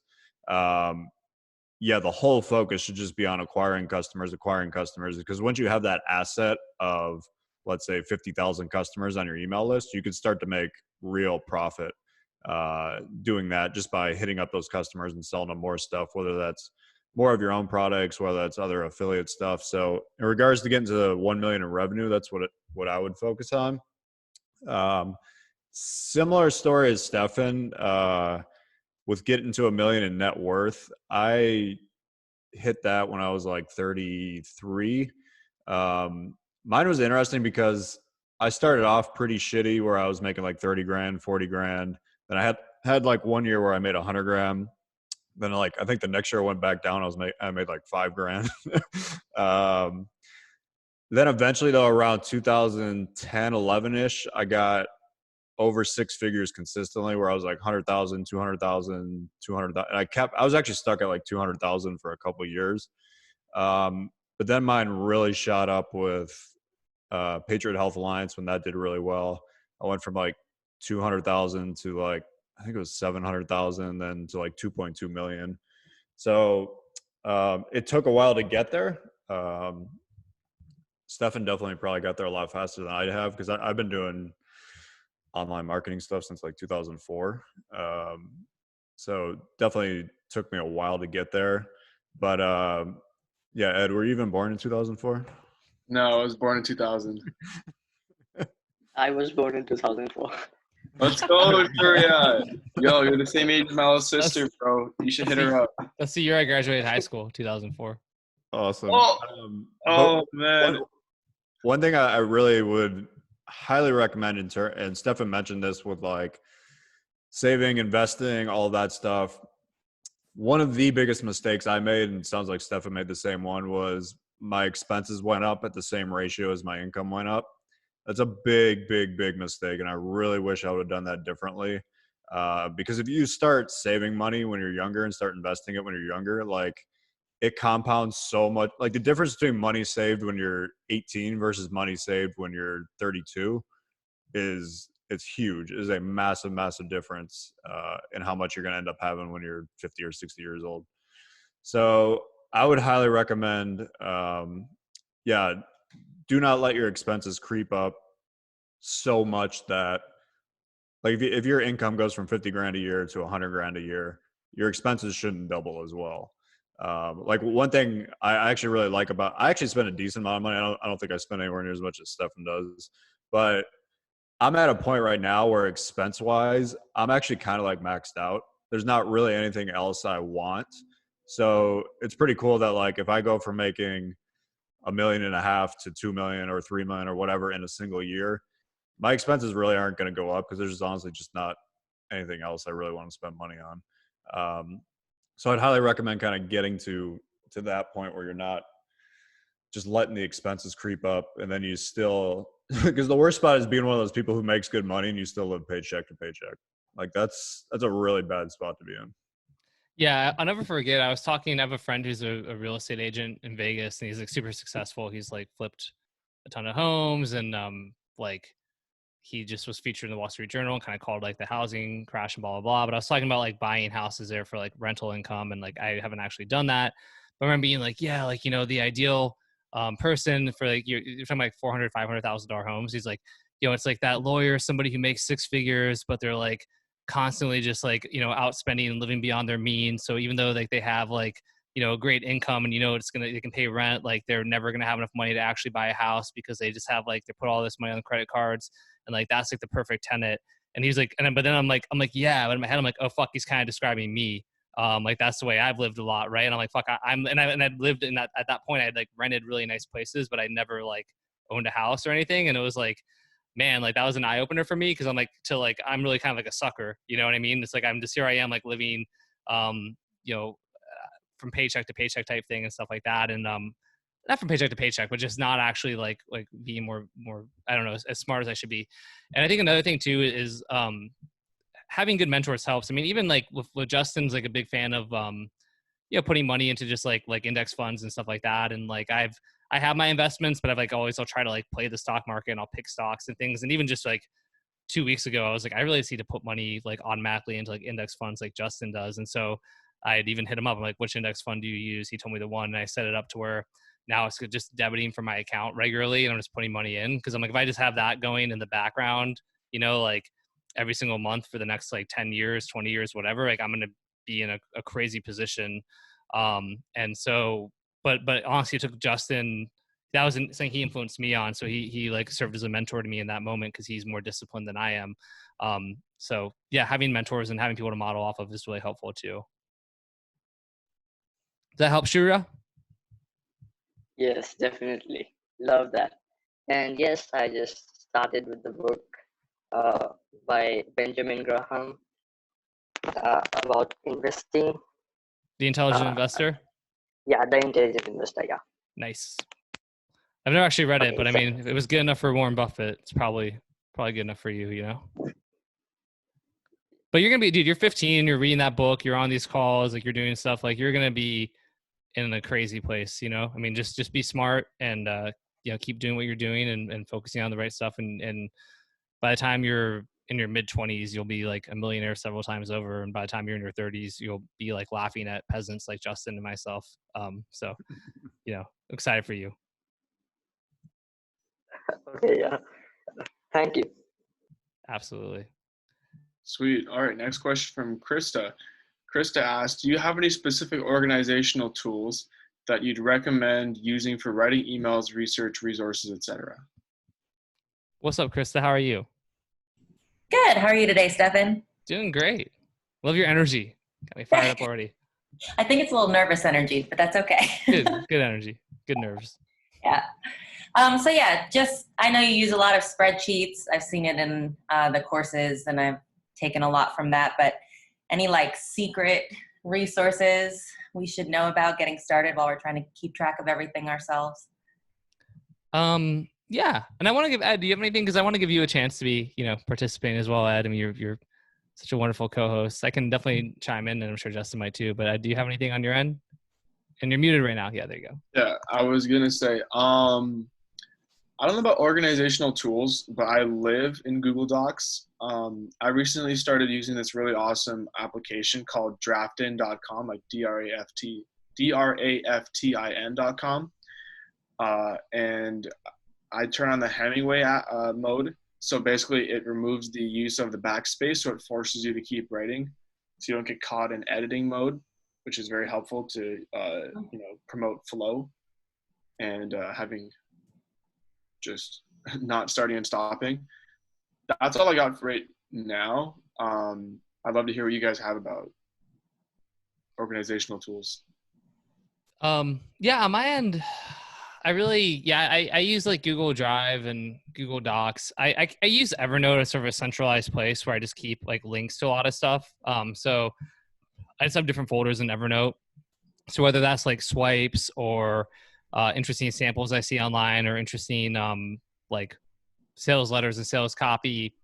yeah, the whole focus should just be on acquiring customers, because once you have that asset of, let's say, 50,000 customers on your email list, you can start to make real profit doing that just by hitting up those customers and selling them more stuff, whether that's more of your own products, whether that's other affiliate stuff. So in regards to getting to 1 million in revenue, that's what I would focus on. Similar story as Stefan, with getting to 1 million in net worth. I hit that when I was like 33. Mine was interesting because I started off pretty shitty, where I was making like 30 grand, 40 grand. Then I had like 1 year where I made 100 grand. Then like, I think the next year I went back down. I made like 5 grand. Then eventually though, around 2010, 11 ish, I got over 6 figures consistently, where I was like 100,000, 200,000, 200,000. And I was actually stuck at like 200,000 for a couple of years. But then mine really shot up with Patriot Health Alliance when that did really well. I went from like 200,000 to like, I think it was 700,000, then to like 2.2 million. So it took a while to get there. Stefan definitely probably got there a lot faster than I have, because I've been doing online marketing stuff since like 2004. So definitely took me a while to get there. But yeah, Ed, were you even born in 2004? No, I was born in 2000. I was born in 2004. Let's go, Victoria. Yo, you're the same age as my little sister, bro. You should hit her up. That's the year I graduated high school, 2004. Awesome. Oh man. One thing I really would highly recommend, and Stefan mentioned this with like saving, investing, all of that stuff. One of the biggest mistakes I made, and it sounds like Stefan made the same one, was my expenses went up at the same ratio as my income went up. That's a big, big, big mistake. And I really wish I would have done that differently. Because if you start saving money when you're younger and start investing it when you're younger, like, it compounds so much. Like, the difference between money saved when you're 18 versus money saved when you're 32 it's huge. It is a massive, massive difference in how much you're going to end up having when you're 50 or 60 years old. So I would highly recommend, do not let your expenses creep up so much that, like, if your income goes from 50 grand a year to 100 grand a year, your expenses shouldn't double as well. Like, one thing I actually really like I actually spend a decent amount of money. I don't think I spend anywhere near as much as Stefan does, but I'm at a point right now where expense wise, I'm actually kind of like maxed out. There's not really anything else I want. So it's pretty cool that, like, if I go from making $1.5 million to 2 million or 3 million or whatever in a single year, my expenses really aren't going to go up, because there's honestly just not anything else I really want to spend money on. So I'd highly recommend kind of getting to that point where you're not just letting the expenses creep up, and then you still, because the worst spot is being one of those people who makes good money and you still live paycheck to paycheck. Like, that's a really bad spot to be in. Yeah, I'll never forget. I have a friend who's a real estate agent in Vegas, and he's like super successful. He's like flipped a ton of homes, and like, he just was featured in the Wall Street Journal and kind of called like the housing crash and blah, blah, blah. But I was talking about like buying houses there for like rental income. And like, I haven't actually done that. But I remember being like, yeah, like, the ideal person for like, you're talking like $400,000, $500,000 homes. He's like, it's like that lawyer, somebody who makes 6 figures, but they're like constantly just like, outspending and living beyond their means. So even though like they have like, great income and, they can pay rent, like they're never going to have enough money to actually buy a house, because they just have like, they put all this money on credit cards. And like, that's like the perfect tenant. And he's like, but then I'm like, yeah. But in my head, I'm like, oh fuck, he's kind of describing me. Like that's the way I've lived a lot. Right. And I'm like, fuck, I'd lived in that, at that point I had like rented really nice places, but I never like owned a house or anything. And it was like, man, like that was an eye opener for me. Cause I'm like, I'm really kind of like a sucker, you know what I mean? It's like, I'm just, here I am like living, you know, from paycheck to paycheck type thing and stuff like that. And, not from paycheck to paycheck, but just not actually like being more, I don't know, as smart as I should be. And I think another thing too is, having good mentors helps. I mean, even like with Justin's like a big fan of, you know, putting money into just like index funds and stuff like that. And like, I have my investments, but I'll try to like play the stock market and I'll pick stocks and things. And even just like 2 weeks ago, I was like, I really just need to put money like automatically into like index funds like Justin does. And so I had even hit him up. I'm like, which index fund do you use? He told me the one, and I set it up to where now it's just debiting from my account regularly. And I'm just putting money in. Cause I'm like, if I just have that going in the background, you know, like every single month for the next like 10 years, 20 years, whatever, like I'm going to be in a crazy position. And so, but honestly, it took Justin, that was something he influenced me on. So he like served as a mentor to me in that moment, cause he's more disciplined than I am. So yeah, having mentors and having people to model off of is really helpful too. Does that help, Shura? Yes, definitely. Love that. And yes, I just started with the book by Benjamin Graham about investing. The Intelligent Investor? Yeah, The Intelligent Investor, yeah. Nice. I've never actually read it, Okay, but I so, mean, if it was good enough for Warren Buffett, it's probably good enough for you, you know? But you're going to be, dude, you're 15, you're reading that book, you're on these calls, like you're doing stuff, like you're going to be in a crazy place, you know? I mean, just be smart and, you know, keep doing what you're doing and focusing on the right stuff. And by the time you're in your mid 20s, you'll be like a millionaire several times over. And by the time you're in your 30s, you'll be like laughing at peasants like Justin and myself. So, you know, excited for you. okay, yeah. Thank you. Absolutely. Sweet. All right. Next question from Krista. Krista asked, do you have any specific organizational tools that you'd recommend using for writing emails, research, resources, etc.? What's up, Krista? How are you? Good. How are you today, Stefan? Doing great. Love your energy. Got me fired up already. I think it's a little nervous energy, but that's okay. Good energy. Good nerves. Yeah. So yeah, I know you use a lot of spreadsheets. I've seen it in the courses and I've taken a lot from that, but any like secret resources we should know about getting started while we're trying to keep track of everything ourselves? Yeah. And I want to give Ed, do you have anything? Cause I want to give you a chance to be, you know, participating as well, Ed. I mean, you're such a wonderful co-host. I can definitely chime in and I'm sure Justin might too, but do you have anything on your end? And you're muted right now. Yeah, there you go. Yeah, I was going to say, I don't know about organizational tools, but I live in Google Docs. I recently started using this really awesome application called draftin.com, like draftin.com. And I turn on the Hemingway mode. So basically it removes the use of the backspace. So it forces you to keep writing. So you don't get caught in editing mode, which is very helpful to, you know, promote flow and having just not starting and stopping. That's all I got for right now. I'd love to hear what you guys have about organizational tools. Yeah, on my end, I use like Google Drive and Google Docs. I use Evernote as sort of a centralized place where I just keep like links to a lot of stuff. So I just have different folders in Evernote. So whether that's like swipes or interesting samples I see online or interesting like sales letters and sales copy,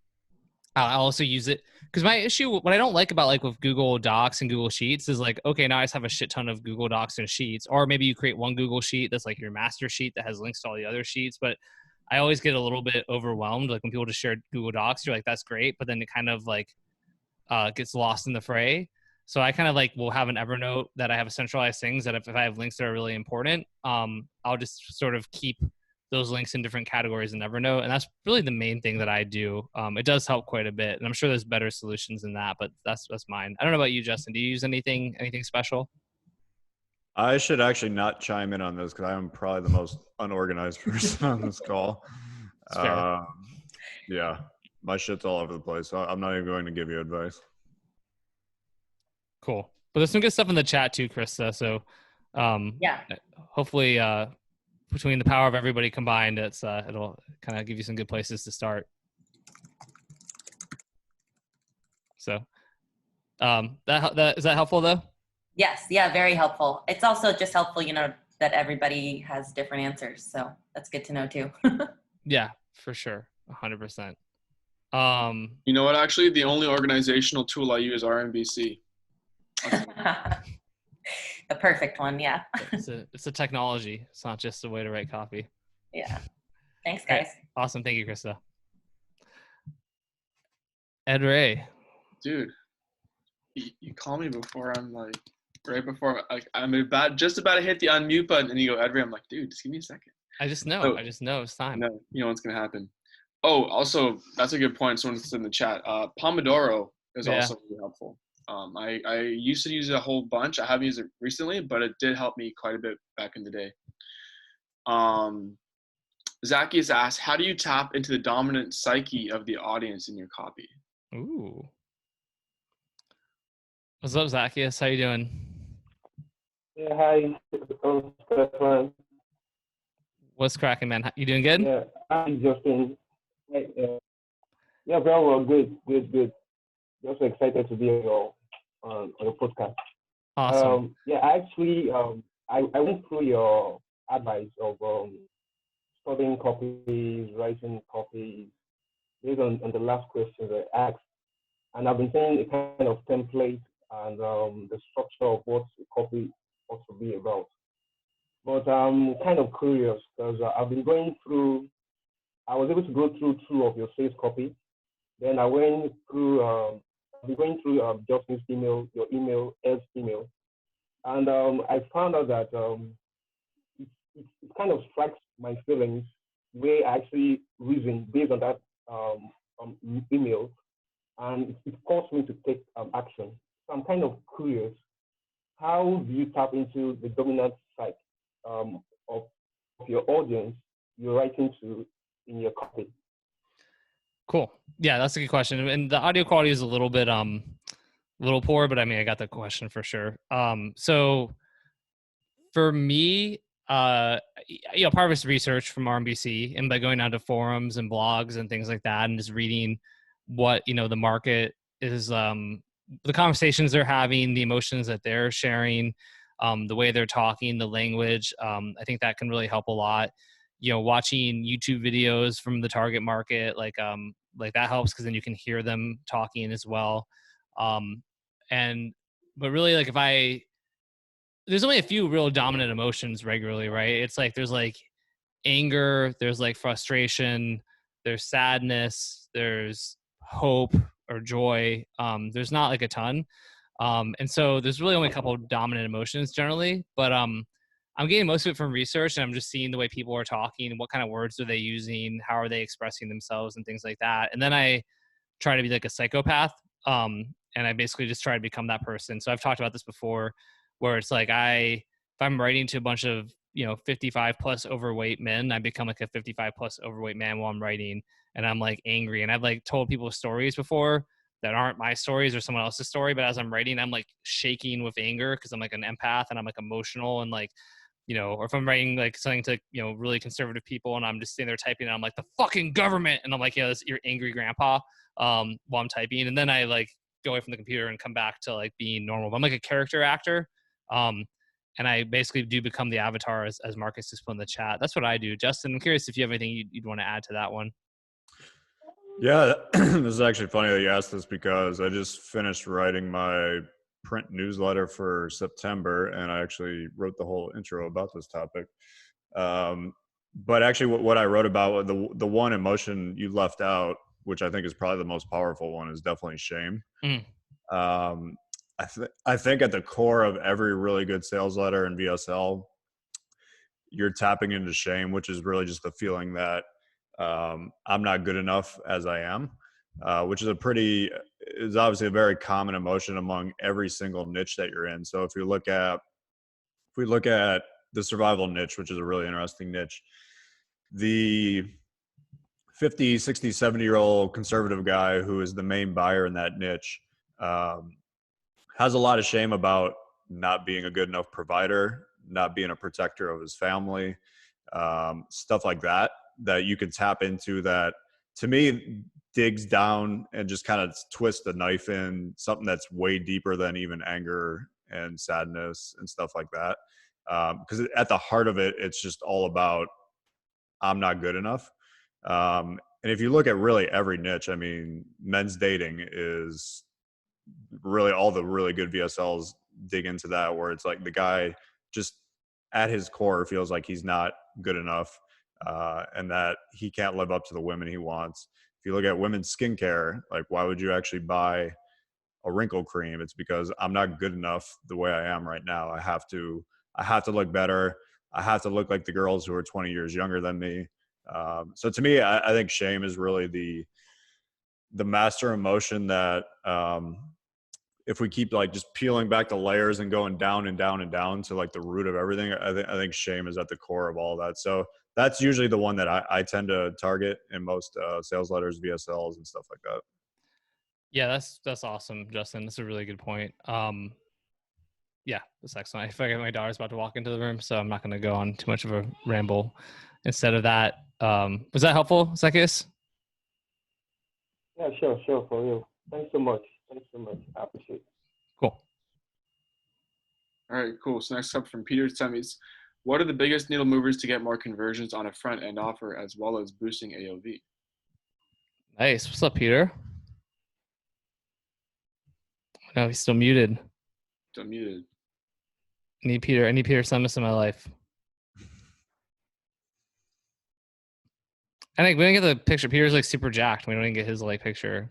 I also use it because my issue, what I don't like about like with Google Docs and Google Sheets is like, okay, now I just have a shit ton of Google Docs and Sheets, or maybe you create one Google Sheet that's like your master sheet that has links to all the other sheets. But I always get a little bit overwhelmed. Like when people just share Google Docs, you're like, that's great. But then it kind of like gets lost in the fray. So I kind of like will have an Evernote that I have centralized things that if I have links that are really important, I'll just sort of keep those links in different categories in Evernote. And that's really the main thing that I do. It does help quite a bit. And I'm sure there's better solutions than that, but that's mine. I don't know about you, Justin. Do you use anything special? I should actually not chime in on this because I am probably the most unorganized person on this call. Yeah, my shit's all over the place. So I'm not even going to give you advice. Cool. But there's some good stuff in the chat too, Krista. So Yeah. hopefully between the power of everybody combined, it'll kind of give you some good places to start. So that is that helpful though? Yes. Yeah. Very helpful. It's also just helpful, that everybody has different answers. So that's good to know too. Yeah, for sure. 100%. You know what? Actually, the only organizational tool I use is RMBC. The perfect one. Yeah. It's a technology. It's not just a way to write copy. Yeah. Thanks, guys. Right. Awesome. Thank you, Krista. Ed Reay. Dude, you call me before I'm like, right before I'm just about to hit the unmute button, and you go, Ed Reay. I'm like, dude, just give me a second. I just know. Oh, I just know it's time. No, you know what's gonna happen. Oh, also, that's a good point. Someone's in the chat. Pomodoro is also really helpful. I used to use it a whole bunch. I haven't used it recently, but it did help me quite a bit back in the day. Zacchaeus asked, how do you tap into the dominant psyche of the audience in your copy? Ooh. What's up, Zacchaeus? How you doing? Yeah, hi, Stefan. What's cracking, man? You doing good? Yeah, I'm Justin. Yeah, very well, good. Also excited to be on your podcast. Awesome. Yeah, actually, I went through your advice of studying copies, writing copies, based on the last questions I asked. And I've been saying a kind of template and the structure of what a copy ought to be about. But I'm kind of curious because I was able to go through two of your sales copy. Then I went through, I've been going through Justin's email, your email, Ed's email. And I found out that it kind of strikes my feelings where I actually reason based on that email. And it caused me to take action. So I'm kind of curious, how do you tap into the dominant side of your audience you're writing to in your copy? Cool. Yeah, that's a good question. And the audio quality is a little bit poor, but I mean, I got the question for sure. So for me, part of it's research from RMBC, and by going out to forums and blogs and things like that, and just reading what the market is, the conversations they're having, the emotions that they're sharing, the way they're talking, the language. I think that can really help a lot. Watching YouTube videos from the target market, like that helps because then you can hear them talking as well. But really, like there's only a few real dominant emotions regularly, right? It's like there's like anger, there's like frustration, there's sadness, there's hope or joy. There's not like a ton. And so there's really only a couple of dominant emotions generally, but I'm getting most of it from research, and I'm just seeing the way people are talking, what kind of words are they using, how are they expressing themselves and things like that. And then I try to be like a psychopath. And I basically just try to become that person. So I've talked about this before, where it's like if I'm writing to a bunch of 55 plus overweight men, I become like a 55 plus overweight man while I'm writing, and I'm like angry. And I've like told people stories before that aren't my stories or someone else's story, but as I'm writing, I'm like shaking with anger because I'm like an empath and I'm like emotional, and like, or if I'm writing like something to really conservative people and I'm just sitting there typing and I'm like, the fucking government, and I'm like, that's your angry grandpa while I'm typing, and then I like go away from the computer and come back to like being normal. But I'm like a character actor. And I basically do become the avatar, as Marcus just put in the chat. That's what I do. Justin, I'm curious if you have anything you'd want to add to that one. Yeah, this is actually funny that you asked this because I just finished writing my print newsletter for September, and I actually wrote the whole intro about this topic. But actually what I wrote about, the one emotion you left out, which I think is probably the most powerful one, is definitely shame. I think at the core of every really good sales letter in VSL, you're tapping into shame, which is really just the feeling that I'm not good enough as I am, which is obviously a very common emotion among every single niche that you're in. So if we look at the survival niche, which is a really interesting niche, the 50, 60, 70-year-old conservative guy who is the main buyer in that niche has a lot of shame about not being a good enough provider, not being a protector of his family, stuff like that, that you can tap into, that to me digs down and just kind of twists the knife in something that's way deeper than even anger and sadness and stuff like that. Because at the heart of it, it's just all about, I'm not good enough. And if you look at really every niche, I mean, men's dating is really, all the really good VSLs dig into that, where it's like the guy just at his core feels like he's not good enough, and that he can't live up to the women he wants. If you look at women's skincare, like, why would you actually buy a wrinkle cream? It's because I'm not good enough the way I am right now. I have to look better. I have to look like the girls who are 20 years younger than me. So to me, I think shame is really the master emotion that, if we keep like just peeling back the layers and going down and down and down to like the root of everything, I think shame is at the core of all that. So that's usually the one that I tend to target in most sales letters, VSLs, and stuff like that. Yeah, that's awesome, Justin. That's a really good point. Yeah, that's excellent. I feel like my daughter's about to walk into the room, so I'm not going to go on too much of a ramble. Instead of that, was that helpful, Zacchaeus? Yeah, sure, for you. Thanks so much. I appreciate it. Cool. All right, cool. So next up from Peter Semis, what are the biggest needle movers to get more conversions on a front end offer as well as boosting AOV? Nice. What's up, Peter? No, he's still muted. Still muted. I need Peter Semis in my life. I think we didn't get the picture. Peter's like super jacked. We don't even get his like picture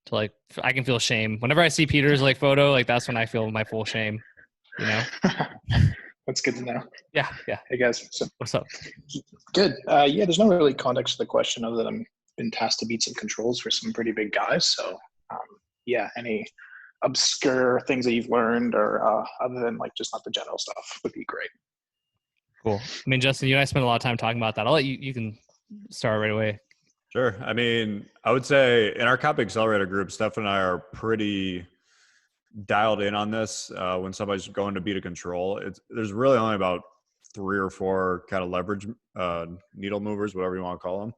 to like, I can feel shame. Whenever I see Peter's like photo, like that's when I feel my full shame, you know? That's good to know. Yeah. Hey guys. So, what's up? Good. Yeah, there's no really context to the question other than I'm been tasked to beat some controls for some pretty big guys. So yeah, any obscure things that you've learned or other than like just not the general stuff would be great. Cool. I mean, Justin, you and I spent a lot of time talking about that. I'll let you can start right away. Sure. I mean, I would say in our Copy Accelerator group, Stefan and I are pretty dialed in on this. When somebody's going to beat a control, there's really only about 3 or 4 kind of leverage needle movers, whatever you want to call them.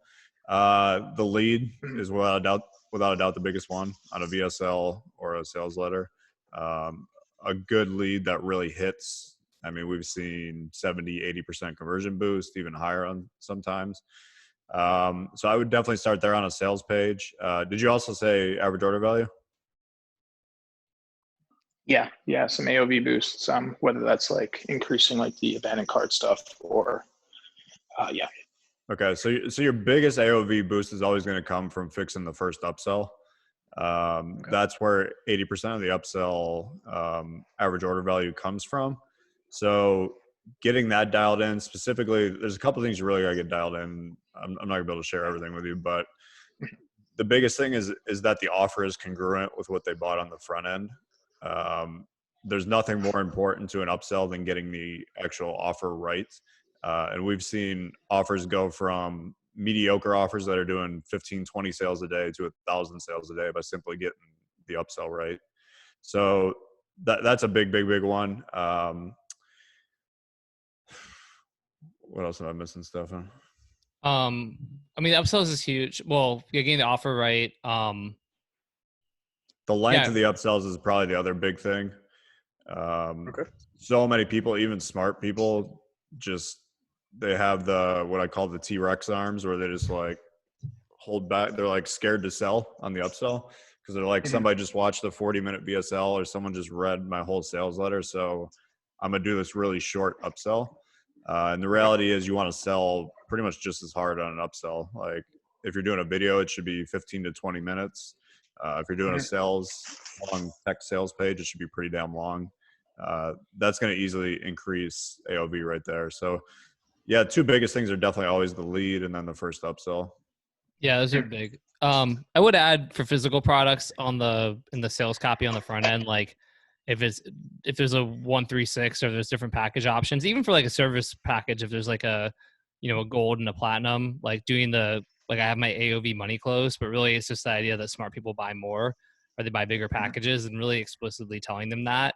The lead is without a doubt the biggest one on a VSL or a sales letter. A good lead that really hits. I mean, we've seen 70-80% conversion boost, even higher on sometimes. So I would definitely start there on a sales page. Did you also say average order value? Yeah, some AOV boosts, whether that's like increasing like the abandoned cart stuff or yeah. Okay, so your biggest AOV boost is always going to come from fixing the first upsell. Okay. That's where 80% of the upsell average order value comes from. So getting that dialed in specifically, there's a couple of things you really got to get dialed in. I'm not going to be able to share everything with you, but the biggest thing is that the offer is congruent with what they bought on the front end. There's nothing more important to an upsell than getting the actual offer right. And we've seen offers go from mediocre offers that are doing 15, 20 sales a day to 1,000 sales a day by simply getting the upsell right. So that's a big one. What else am I missing, Stefan? I mean, the upsells is huge. Well, getting the offer right. The length of the upsells is probably the other big thing. Okay. So many people, even smart people, they have what I call the T-Rex arms, where they just like hold back. They're like scared to sell on the upsell because they're like, somebody just watched the 40-minute VSL or someone just read my whole sales letter, so I'm gonna do this really short upsell. And the reality is, you want to sell pretty much just as hard on an upsell. Like if you're doing a video, it should be 15 to 20 minutes. If you're doing a long text sales page, it should be pretty damn long. That's going to easily increase AOV right there. So yeah, 2 biggest things are definitely always the lead and then the first upsell. Yeah, those are big. I would add for physical products in the sales copy on the front end, like if there's a 136 or there's different package options, even for like a service package, if there's like a gold and a platinum, like doing I have my AOV money close, but really it's just the idea that smart people buy more. or they buy bigger packages, and really explicitly telling them that.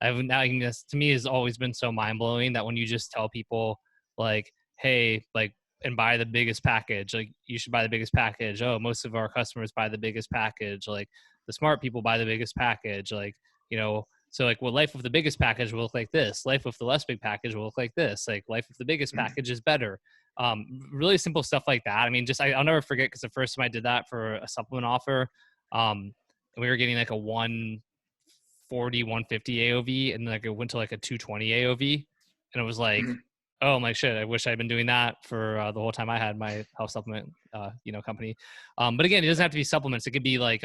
This to me has always been so mind blowing that when you just tell people like, hey, like, and buy the biggest package, like you should buy the biggest package. Oh, most of our customers buy the biggest package. Like the smart people buy the biggest package. Like, you know, so like, well, life with the biggest package will look like this. Life with the less big package will look like this. Like life with the biggest package is better. Really simple stuff like that. I mean, just, I'll never forget, because the first time I did that for a supplement offer, and we were getting like a 140, 150 AOV, and like it went to like a 220 AOV. And it was like, oh, I'm like, shit, I wish I'd been doing that for the whole time I had my health supplement, company. But again, it doesn't have to be supplements. It could be like,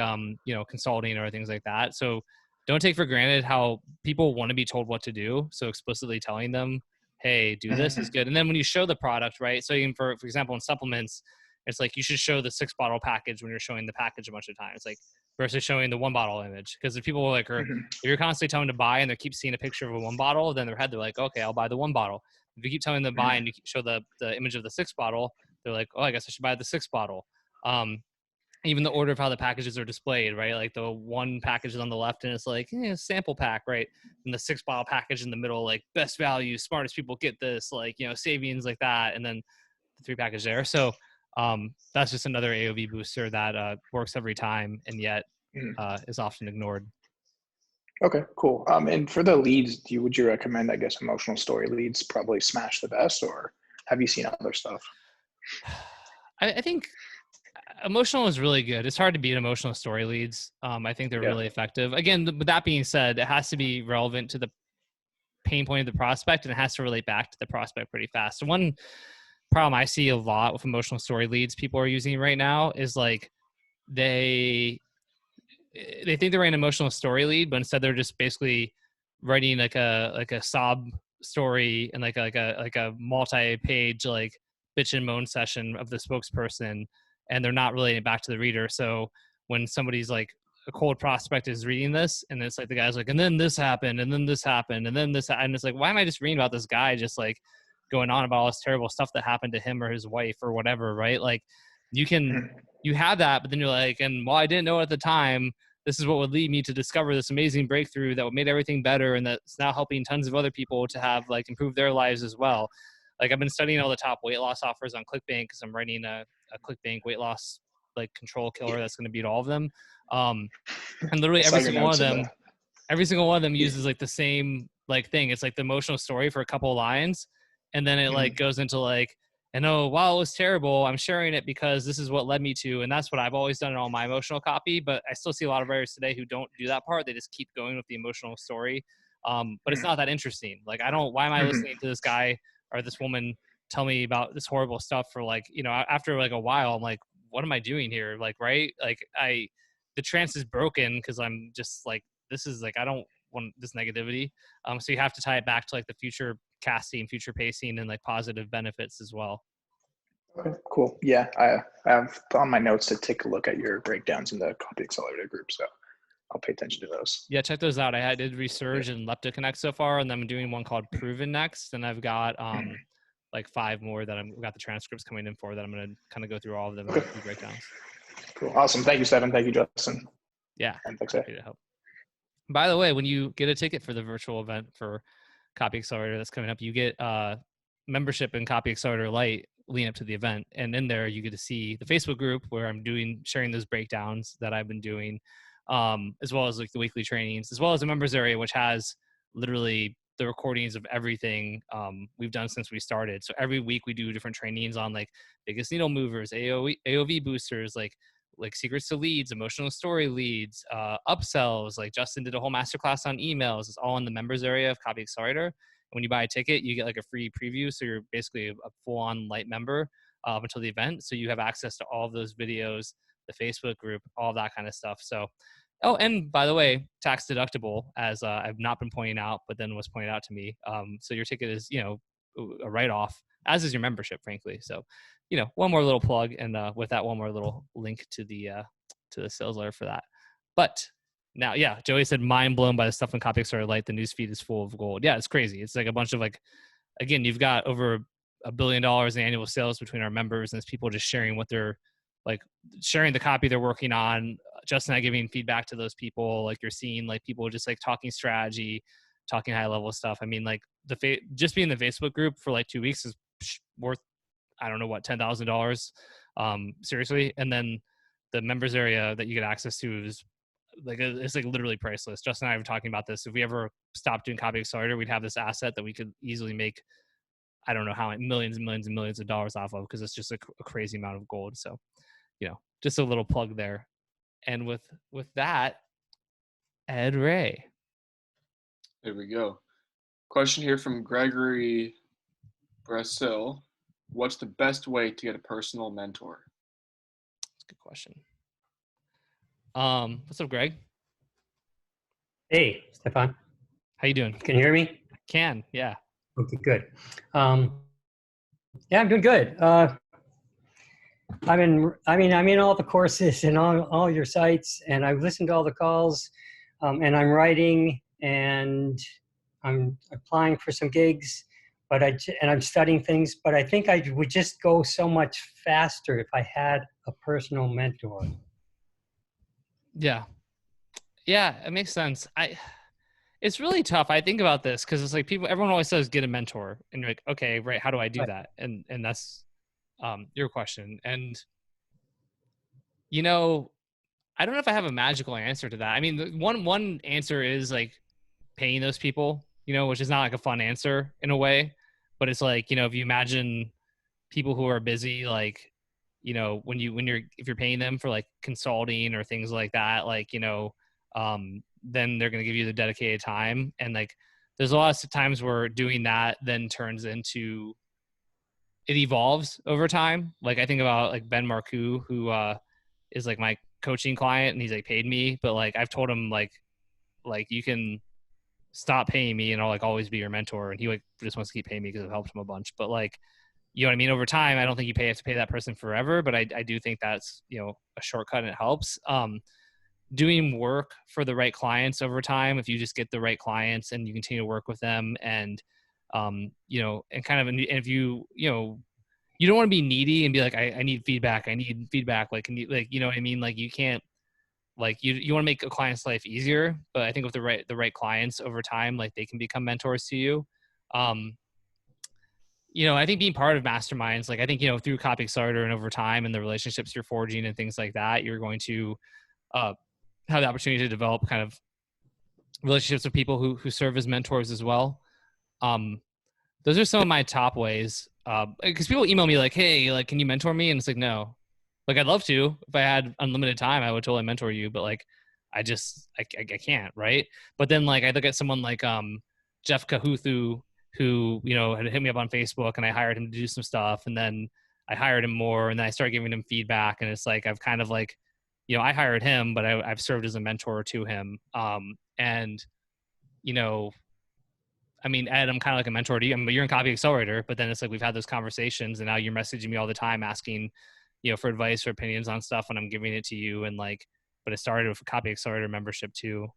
consulting or things like that. So don't take for granted how people want to be told what to do. So explicitly telling them, hey, do this is good. And then when you show the product, right? So even for example, in supplements, it's like you should show the 6-bottle package when you're showing the package a bunch of times, like versus showing the 1-bottle image. Because if people like if you're constantly telling them to buy and they keep seeing a picture of a 1-bottle, then in their head they're like, okay, I'll buy the 1-bottle. If you keep telling them to buy and you show the image of the 6-bottle, they're like, oh, I guess I should buy the 6-bottle. Even the order of how the packages are displayed, right? Like the one package is on the left and it's like, sample pack, right? And the 6-bottle package in the middle, like best value, smartest people get this, like, savings like that. And then the 3 package there. So that's just another AOV booster that works every time and yet is often ignored. Okay, cool. And for the leads, would you recommend, I guess, emotional story leads probably smash the best, or have you seen other stuff? I think emotional is really good. It's hard to beat emotional story leads. I think they're really effective. Again, with that being said, it has to be relevant to the pain point of the prospect, and it has to relate back to the prospect pretty fast. So one problem I see a lot with emotional story leads people are using right now is like they think they're an emotional story lead, but instead they're just basically writing like a sob story and like a multi-page like bitch and moan session of the spokesperson, and they're not relating it back to the reader. So when somebody's like a cold prospect is reading this, and it's like the guy's like, and then this happened, and then this happened, and then this, and it's like, why am I just reading about this guy just like going on about all this terrible stuff that happened to him or his wife or whatever, right? Like you have that, but then you're like, and well, I didn't know at the time, this is what would lead me to discover this amazing breakthrough that would made everything better, and that's now helping tons of other people to have like improve their lives as well. Like I've been studying all the top weight loss offers on ClickBank because I'm writing a ClickBank weight loss like control killer that's going to beat all of them. And literally every single one of them uses like the same like thing. It's like the emotional story for a couple of lines, and then it like goes into like, and oh, while it was terrible, I'm sharing it because this is what led me to. And that's what I've always done in all my emotional copy. But I still see a lot of writers today who don't do that part. They just keep going with the emotional story. But it's not that interesting. Like, why am I listening to this guy or this woman tell me about this horrible stuff for like, after like a while, I'm like, what am I doing here? Like, right. Like the trance is broken because I'm just like, this is like, I don't want this negativity. So you have to tie it back to like the future casting, future pacing, and like positive benefits as well. Okay, cool. Yeah, I have on my notes to take a look at your breakdowns in the Copy Accelerator group, so I'll pay attention to those. Yeah, check those out. I did Resurge and LeptoConnect so far, and then I'm doing one called Proven next, and I've got like 5 more that I've got the transcripts coming in for that I'm going to kind of go through all of them and do breakdowns. Cool. Awesome. Thank you, Stefan. Thank you, Justin. Yeah. And thanks, happy to help. By the way, when you get a ticket for the virtual event for Copy Accelerator that's coming up, you get membership in Copy Accelerator Lite leading up to the event. And in there, you get to see the Facebook group where I'm sharing those breakdowns that I've been doing, as well as like the weekly trainings, as well as the members area, which has literally the recordings of everything we've done since we started. So every week we do different trainings on like biggest needle movers, AOV boosters, like secrets to leads, emotional story leads, upsells. Like Justin did a whole masterclass on emails. It's all in the members area of Copy Accelerator. When you buy a ticket, you get like a free preview. So you're basically a full-on light member up until the event. So you have access to all of those videos, the Facebook group, all that kind of stuff. So, oh, and by the way, tax deductible, as I've not been pointing out, but then was pointed out to me. So your ticket is, a write-off, as is your membership, frankly. So, one more little plug, and with that, one more little link to the sales letter for that. But now, yeah, Joey said mind blown by the stuff in Copy Accelerator Lite. The newsfeed is full of gold. Yeah, it's crazy. It's like a bunch of like, again, you've got over $1 billion in annual sales between our members, and it's people just sharing what they're like, sharing the copy they're working on, Justin and I giving feedback to those people, like you're seeing like people just like talking strategy, talking high level stuff. I mean, like just being in the Facebook group for like 2 weeks is worth, I don't know what, $10,000, seriously. And then the members area that you get access to is like, it's like literally priceless. Justin and I were talking about this. If we ever stopped doing Copy Accelerator, we'd have this asset that we could easily make, I don't know how many millions and millions and millions of dollars off of, because it's just a crazy amount of gold. So, just a little plug there. And with that, Ed Reay. There we go. Question here from Gregory Brasil. What's the best way to get a personal mentor? That's a good question. What's up, Greg? Hey, Stefan. How you doing? Can you hear me? I can, yeah. Okay, good. Yeah, I'm doing good. I'm in all the courses and all your sites, and I've listened to all the calls, and I'm writing, and I'm applying for some gigs, and I'm studying things, but I think I would just go so much faster if I had a personal mentor. Yeah, it makes sense. It's really tough. I think about this because it's like everyone always says get a mentor, and you're like, okay, right, how do I do that? And that's your question. And I don't know if I have a magical answer to that. I mean, the one answer is like paying those people, which is not like a fun answer in a way, but it's like, if you imagine people who are busy, like, if you're paying them for like consulting or things like that, like, then they're going to give you the dedicated time. And like, there's a lot of times where doing that then turns into, it evolves over time. Like I think about like Ben Marcoux, who is like my coaching client, and he's like paid me, but like I've told him like you can stop paying me and I'll like always be your mentor. And he like just wants to keep paying me because it helped him a bunch. But like, you know what I mean? Over time, I don't think you have to pay that person forever, but I do think that's, a shortcut and it helps. Doing work for the right clients over time, if you just get the right clients and you continue to work with them, and and if you don't want to be needy and be like, I need feedback. Like, can you, like, you know what I mean? Like you can't, like you want to make a client's life easier, but I think with the right clients over time, like they can become mentors to you. I think being part of masterminds, like I think, through Copy Accelerator and over time and the relationships you're forging and things like that, you're going to have the opportunity to develop kind of relationships with people who serve as mentors as well. Those are some of my top ways. Because people email me like, hey, like, can you mentor me? And it's like, no, like, I'd love to. If I had unlimited time, I would totally mentor you. But like, I can't, right? But then like, I look at someone like Jeff Kahuthu, who, had hit me up on Facebook, and I hired him to do some stuff. And then I hired him more, and then I started giving him feedback. And it's like, I've kind of like, I hired him, but I've served as a mentor to him. I mean, Ed, I'm kind of like a mentor to you. I mean, you're in Copy Accelerator, but then it's like, we've had those conversations, and now you're messaging me all the time asking, for advice or opinions on stuff, and I'm giving it to you. And like, but it started with a Copy Accelerator membership too.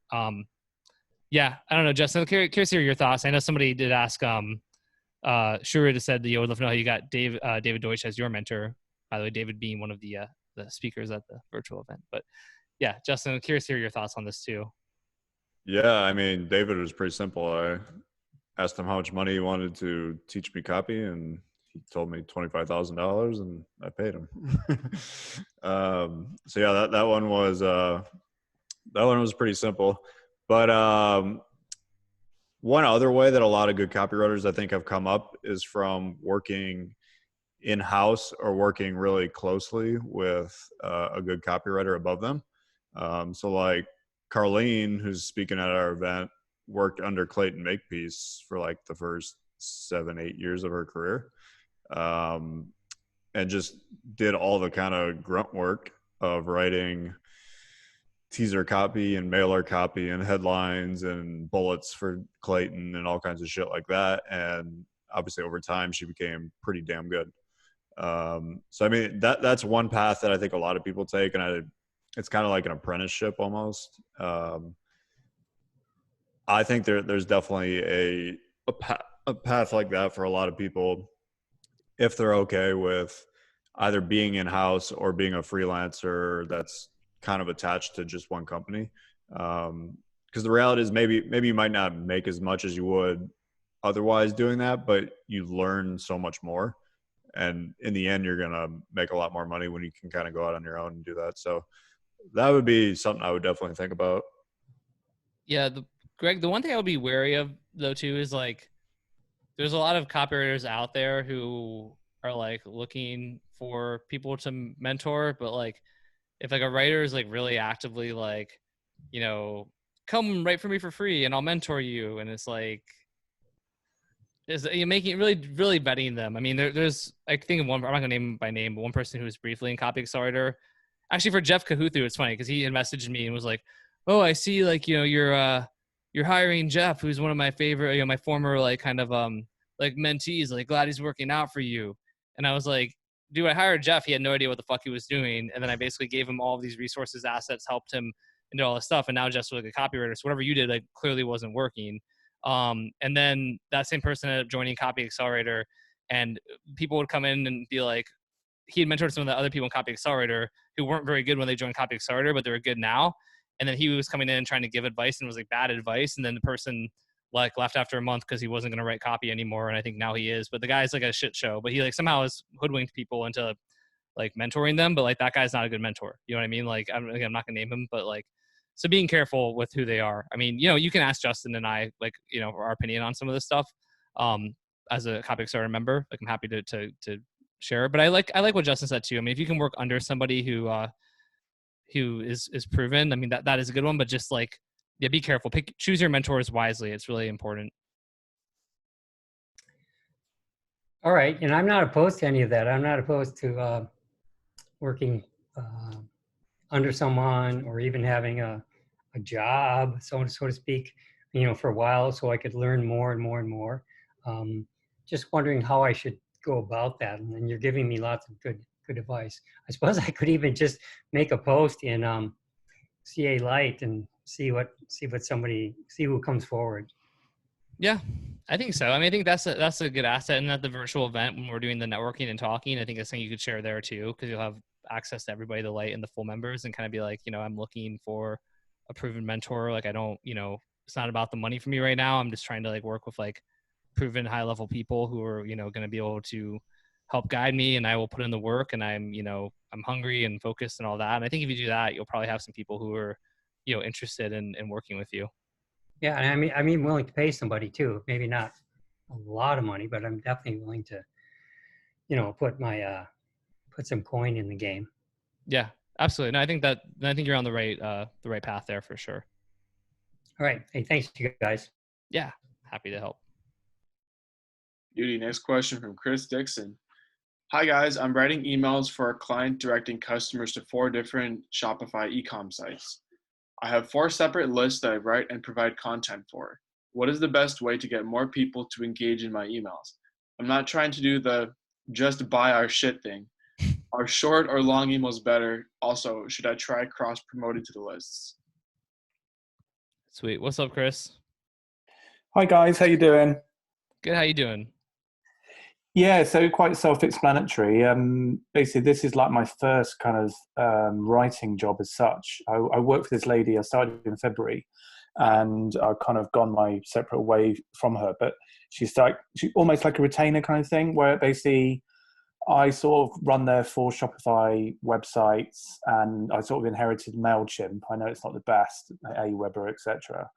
Yeah, I don't know, Justin, curious to hear your thoughts. I know somebody did ask, Shuri just said that you would love to know how you got David Deutsch as your mentor. By the way, David being one of the speakers at the virtual event. But yeah, Justin, I'm curious to hear your thoughts on this too. Yeah, I mean, David was pretty simple. I asked him how much money he wanted to teach me copy, and he told me $25,000, and I paid him. So yeah, that one was pretty simple. But one other way that a lot of good copywriters, I think, have come up is from working in-house or working really closely with a good copywriter above them. So like Carlene, who's speaking at our event, worked under Clayton Makepeace for like the first 7-8 years of her career, and just did all the kind of grunt work of writing teaser copy and mailer copy and headlines and bullets for Clayton and all kinds of shit like that. And obviously over time she became pretty damn good. So I mean, that's one path that I think a lot of people take, and it's kind of like an apprenticeship almost. I think there's definitely a path like that for a lot of people if they're okay with either being in-house or being a freelancer that's kind of attached to just one company. Because the reality is maybe you might not make as much as you would otherwise doing that, but you learn so much more. And in the end, you're going to make a lot more money when you can kind of go out on your own and do that. So that would be something I would definitely think about. Yeah. Greg, the one thing I would be wary of though too is like, there's a lot of copywriters out there who are like looking for people to mentor, but like if like a writer is like really actively like, you know, come write for me for free and I'll mentor you. And it's like, is you making really betting them. I mean, there's I think one, I'm not gonna name by name, but one person who was briefly in Copy Accelerator, actually for Jeff Kahuthu, it's funny because he had messaged me and was like, oh, I see like, you know, you're hiring Jeff, who's one of my favorite, you know, my former like kind of like mentees, like glad he's working out for you. And I was like, dude, I hired Jeff. He had no idea what the fuck he was doing. And then I basically gave him all of these resources, assets, helped him and did all this stuff. And now Jeff's like a copywriter. So whatever you did, like clearly wasn't working. And then that same person ended up joining Copy Accelerator, and people would come in and be like, he had mentored some of the other people in Copy Accelerator who weren't very good when they joined Copy Accelerator, but they were good now. And then he was coming in and trying to give advice and was like bad advice. And then the person like left after a month because he wasn't going to write copy anymore. And I think now he is, but the guy's like a shit show, but he like somehow has hoodwinked people into like mentoring them. But like that guy's not a good mentor. You know what I mean? Like I'm not gonna name him, but like, so being careful with who they are. I mean, you know, you can ask Justin and I, like, you know, our opinion on some of this stuff. As a Copy Accelerator member, like I'm happy to share. But I like what Justin said too. I mean, if you can work under somebody who is proven, I mean that is a good one. But just like, yeah, be careful. Choose your mentors wisely. It's really important. All right, and I'm not opposed to any of that. I'm not opposed to working under someone or even having a job, so to speak, you know, for a while, so I could learn more and more and more. Just wondering how I should go about that, and you're giving me lots of good advice. I suppose I could even just make a post in CA Lite and see who comes forward. Yeah, I think so. I mean, I think that's a good asset. And at the virtual event, when we're doing the networking and talking, I think it's something you could share there too, because you'll have access to everybody, the light and the full members, and kind of be like, you know, I'm looking for a proven mentor. Like I don't, you know, it's not about the money for me right now. I'm just trying to like work with like proven high level people who are, you know, going to be able to help guide me, and I will put in the work, and I'm, you know, I'm hungry and focused and all that. And I think if you do that, you'll probably have some people who are, you know, interested in working with you. Yeah, and I'm even willing to pay somebody too. Maybe not a lot of money, but I'm definitely willing to, you know, put some coin in the game. Yeah, absolutely. No, I think you're on the right path there for sure. All right. Hey, thanks you guys. Yeah, happy to help. Beauty. Next question from Chris Dixon. Hi guys, I'm writing emails for a client directing customers to 4 different Shopify e-com sites. I have 4 separate lists that I write and provide content for. What is the best way to get more people to engage in my emails? I'm not trying to do the just buy our shit thing. Are short or long emails better? Also, should I try cross-promoting to the lists? Sweet. What's up, Chris? Hi guys, how you doing? Good. How you doing? Yeah, so quite self-explanatory. Basically, this is like my first kind of writing job as such. I work for this lady. I started in February, and I've kind of gone my separate way from her. But she's almost like a retainer kind of thing, where basically I sort of run their 4 Shopify websites, and I sort of inherited MailChimp. I know it's not the best, Aweber, etc.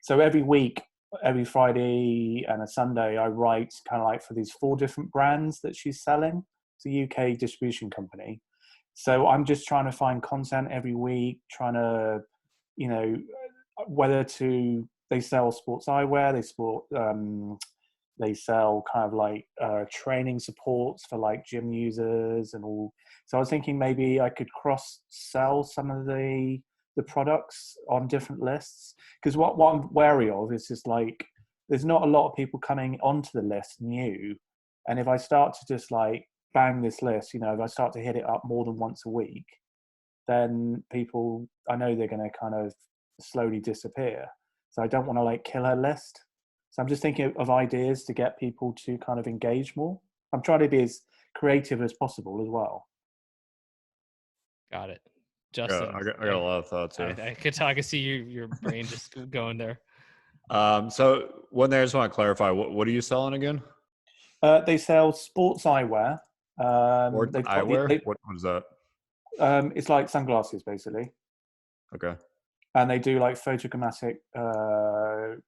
So every week, every Friday and a Sunday, I write kind of like for these 4 different brands that she's selling. It's a UK distribution company. So I'm just trying to find content every week, trying to, you know, they sell sports eyewear, they sell kind of like training supports for like gym users and all. So I was thinking maybe I could cross sell some of the products on different lists, because what I'm wary of is just like there's not a lot of people coming onto the list new, and if I start to just like bang this list, you know, if I start to hit it up more than once a week, then people, I know they're going to kind of slowly disappear. So I don't want to like kill her list. So I'm just thinking of ideas to get people to kind of engage more. I'm trying to be as creative as possible as well. Got it. Justin. I got a lot of thoughts here. I could see your brain just going there. So one thing I just want to clarify, what are you selling again? They sell sports eyewear. Sports eyewear? What is that? It's like sunglasses, basically. Okay. And they do like photogrammetric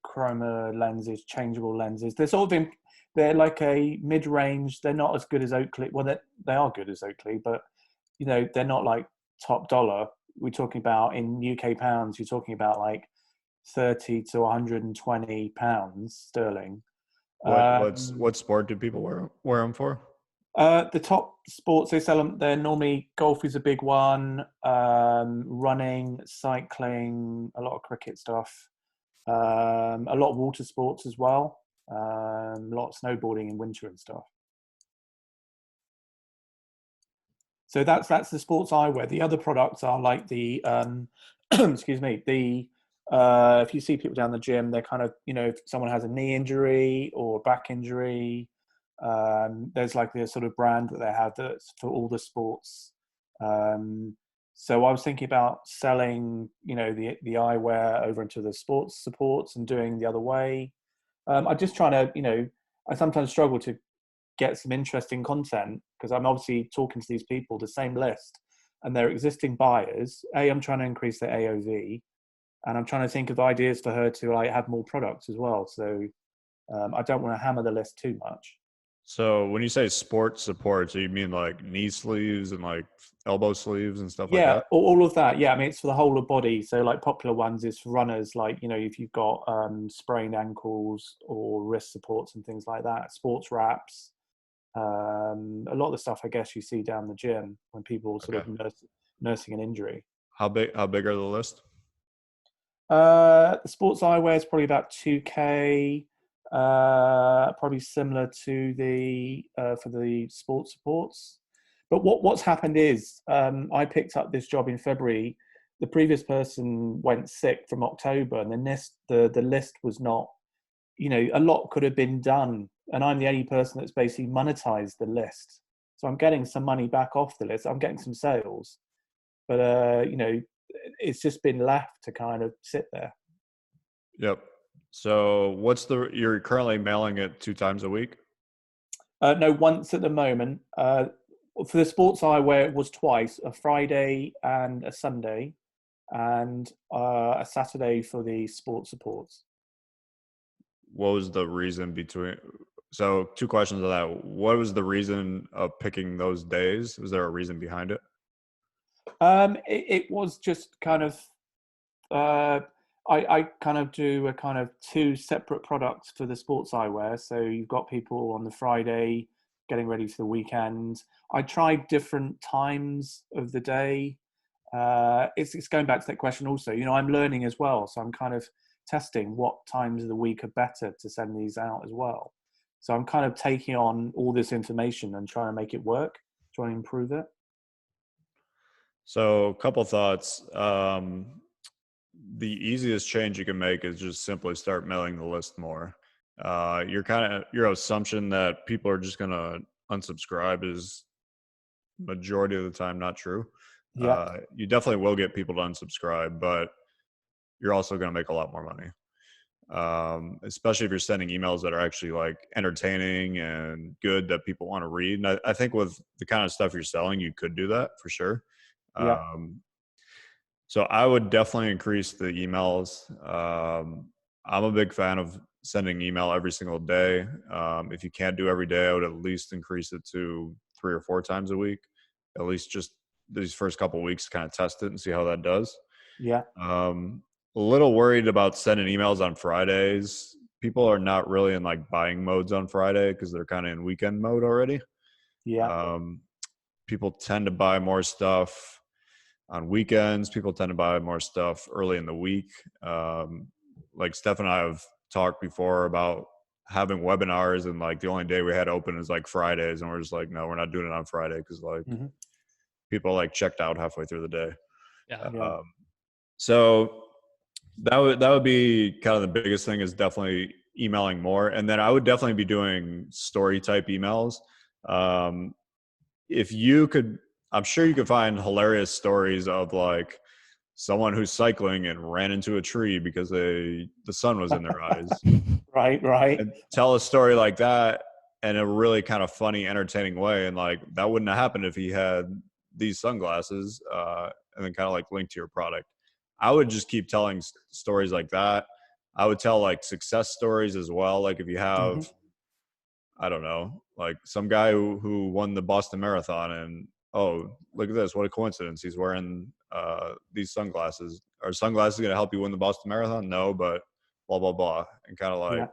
chroma lenses, changeable lenses. They're sort of they're like a mid-range. They're not as good as Oakley. Well, they are good as Oakley, but you know, they're not like top dollar. We're talking about in UK pounds. You're talking about like 30 to 120 pounds sterling. What sport do people wear them for? The top sports they sell them, they're normally golf is a big one, running, cycling, a lot of cricket stuff, a lot of water sports as well, a lot of snowboarding in winter and stuff. So that's the sports eyewear. The other products are like the excuse me, if you see people down the gym, they're kind of, you know, if someone has a knee injury or back injury, there's like the sort of brand that they have that's for all the sports. So I was thinking about selling, you know, the eyewear over into the sports supports and doing the other way. I'm just trying to, you know, I sometimes struggle to get some interesting content because I'm obviously talking to these people, the same list, and they're existing buyers. I'm trying to increase their AOV, and I'm trying to think of ideas for her to like have more products as well. So I don't want to hammer the list too much. So when you say sports support, so you mean like knee sleeves and like elbow sleeves and stuff like that? Yeah, all of that. Yeah, I mean, it's for the whole of body. So like popular ones is for runners, like, you know, if you've got sprained ankles or wrist supports and things like that, sports wraps, a lot of the stuff I guess you see down the gym when people sort of nursing an injury. How big are the list? The sports eyewear is probably about 2K. Probably similar to the for the sports supports. But what's happened is I picked up this job in February. The previous person went sick from October, and the list was not, you know, a lot could have been done, and I'm the only person that's basically monetized the list. So I'm getting some money back off the list. I'm getting some sales, but you know, it's just been left to kind of sit there. Yep. So you're currently mailing it 2 times a week? No, once at the moment. For the sports eyewear, it was twice, a Friday and a Sunday, and a Saturday for the sports supports. What was the reason so 2 questions of that. What was the reason of picking those days? Was there a reason behind it? It was just kind of, I kind of do a kind of 2 separate products for the sports eyewear. So you've got people on the Friday getting ready for the weekend. I tried different times of the day. It's going back to that question also. You know, I'm learning as well. So I'm kind of testing what times of the week are better to send these out as well. So I'm kind of taking on all this information and trying to make it work, trying to improve it. So a couple thoughts. The easiest change you can make is just simply start mailing the list more. Your assumption that people are just going to unsubscribe is majority of the time not true. Yeah. You definitely will get people to unsubscribe, but you're also going to make a lot more money. Especially if you're sending emails that are actually like entertaining and good that people want to read. And I think with the kind of stuff you're selling, you could do that for sure. Yeah. So I would definitely increase the emails. I'm a big fan of sending email every single day. If you can't do every day, I would at least increase it to 3 or 4 times a week, at least just these first couple of weeks to kind of test it and see how that does. Yeah. A little worried about sending emails on Fridays. People are not really in like buying modes on Friday because they're kind of in weekend mode already. Yeah. People tend to buy more stuff on weekends. People tend to buy more stuff early in the week. Like Steph and I have talked before about having webinars, and like the only day we had open is like Fridays, and we're just like, no, we're not doing it on Friday because like people like checked out halfway through the day. Yeah. So that would be kind of the biggest thing, is definitely emailing more. And then I would definitely be doing story type emails. If you could I'm sure you could find hilarious stories of like someone who's cycling and ran into a tree because the sun was in their eyes. Right. And tell a story like that in a really kind of funny, entertaining way. And like, that wouldn't have happened if he had these sunglasses, and then kind of like link to your product. I would just keep telling stories like that. I would tell like success stories as well. Like if you have, I don't know, like some guy who won the Boston Marathon, and oh, look at this, what a coincidence, he's wearing these sunglasses. Are sunglasses going to help you win the Boston Marathon? No, but blah blah blah, and kind of like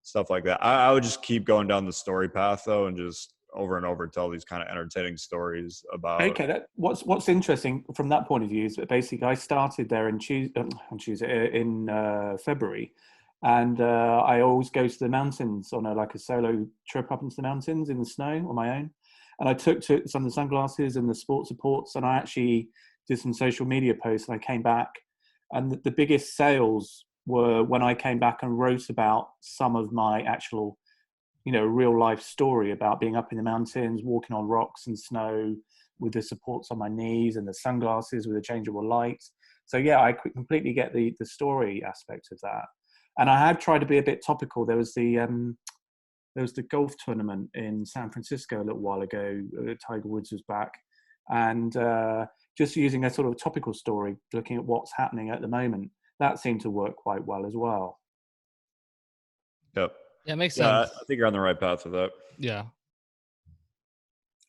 stuff like that. I would just keep going down the story path though, and just over and over tell these kind of entertaining stories about. Okay, what's interesting from that point of view is that basically I started there in February, and I always go to the mountains on a solo trip up into the mountains in the snow on my own. And I took to some of the sunglasses and the sports supports, and I actually did some social media posts, and I came back, and the biggest sales were when I came back and wrote about some of my actual, real life story about being up in the mountains, walking on rocks and snow with the supports on my knees and the sunglasses with the changeable light. So yeah, I completely get the story aspect of that. And I have tried to be a bit topical. There was the golf tournament in San Francisco a little while ago. Tiger Woods was back, and just using a sort of topical story, looking at what's happening at the moment, that seemed to work quite well as well. Yep. Yeah, it makes sense. I think you're on the right path with that. Yeah.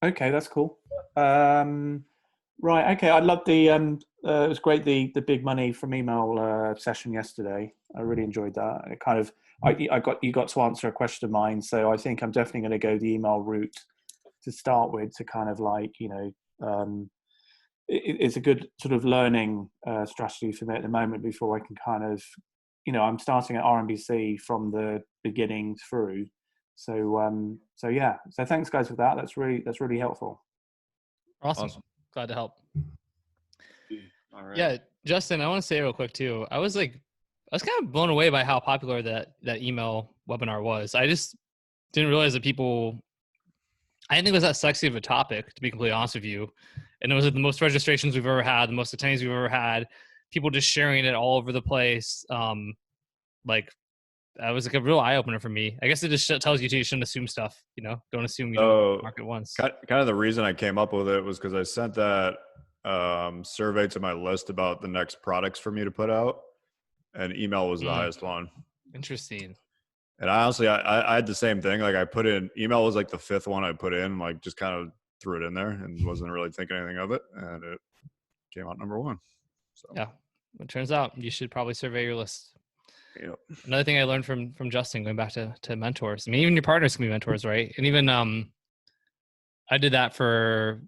Okay, that's cool. Right. Okay. I love the. It was great the big money from email session yesterday. I really enjoyed that. It kind of you got to answer a question of mine, so I think I'm definitely going to go the email route to start with, to kind of like it's a good sort of learning strategy for me at the moment before I can kind of I'm starting at RMBC from the beginning through. So yeah. So thanks guys for that. That's really helpful. Awesome. Glad to help. All right. Yeah, Justin, I want to say real quick too. I was kind of blown away by how popular that email webinar was. I just didn't realize that people, I didn't think it was that sexy of a topic, to be completely honest with you. And it was the most registrations we've ever had, the most attendees we've ever had, people just sharing it all over the place. That was like a real eye opener for me. I guess it just tells you too, you shouldn't assume stuff, don't assume you don't market once. Kind of the reason I came up with it was because I sent that survey to my list about the next products for me to put out, and email was the highest one. Interesting. And I honestly, I had the same thing. Like I put in, email was like the fifth one I put in, like just kind of threw it in there and wasn't really thinking anything of it. And it came out number one. So yeah, it turns out you should probably survey your list. Yep. Another thing I learned from Justin, going back to mentors. I mean, even your partners can be mentors, right? And even I did that for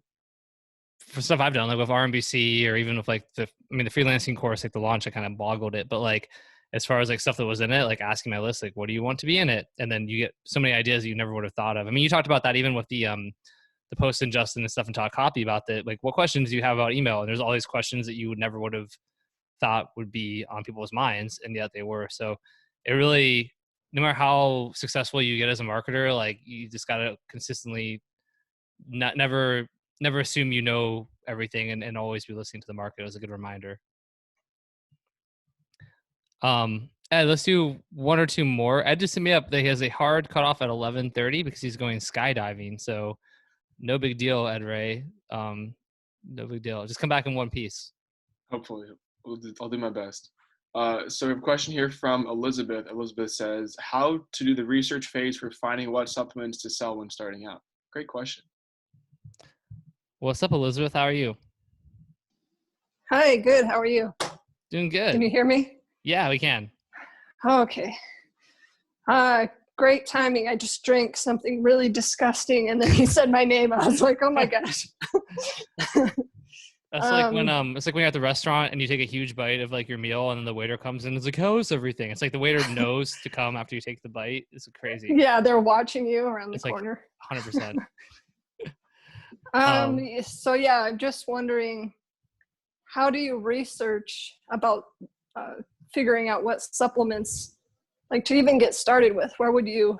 stuff I've done, like with RMBC, or even with like the freelancing course, like the launch, I kind of boggled it. But like, as far as like stuff that was in it, like asking my list, like, what do you want to be in it? And then you get so many ideas that you never would have thought of. I mean, you talked about that even with the post in Justin and stuff and Talk Copy about that. Like, what questions do you have about email? And there's all these questions that you would never would have thought would be on people's minds, and yet they were. So it really, no matter how successful you get as a marketer, like you just got to consistently never assume you know everything, and always be listening to the market. It was a good reminder. Ed, let's do one or two more. Ed just hit me up that he has a hard cutoff at 11:30 because he's going skydiving. So no big deal, Ed Reay. No big deal. Just come back in one piece. Hopefully. I'll do my best. So we have a question here from Elizabeth. Elizabeth says, how to do the research phase for finding what supplements to sell when starting out? Great question. What's up, Elizabeth? How are you? Hi, good. How are you? Doing good. Can you hear me? Yeah, we can. Okay. Great timing. I just drank something really disgusting, and then he said my name. I was like, oh my gosh. That's like when it's like when you're at the restaurant and you take a huge bite of like your meal, and then the waiter comes in and is like, how's everything? It's like the waiter knows to come after you take the bite. It's crazy. Yeah, they're watching you around the corner. Like 100%. So yeah, I'm just wondering, how do you research about figuring out what supplements, like to even get started with? Where would you,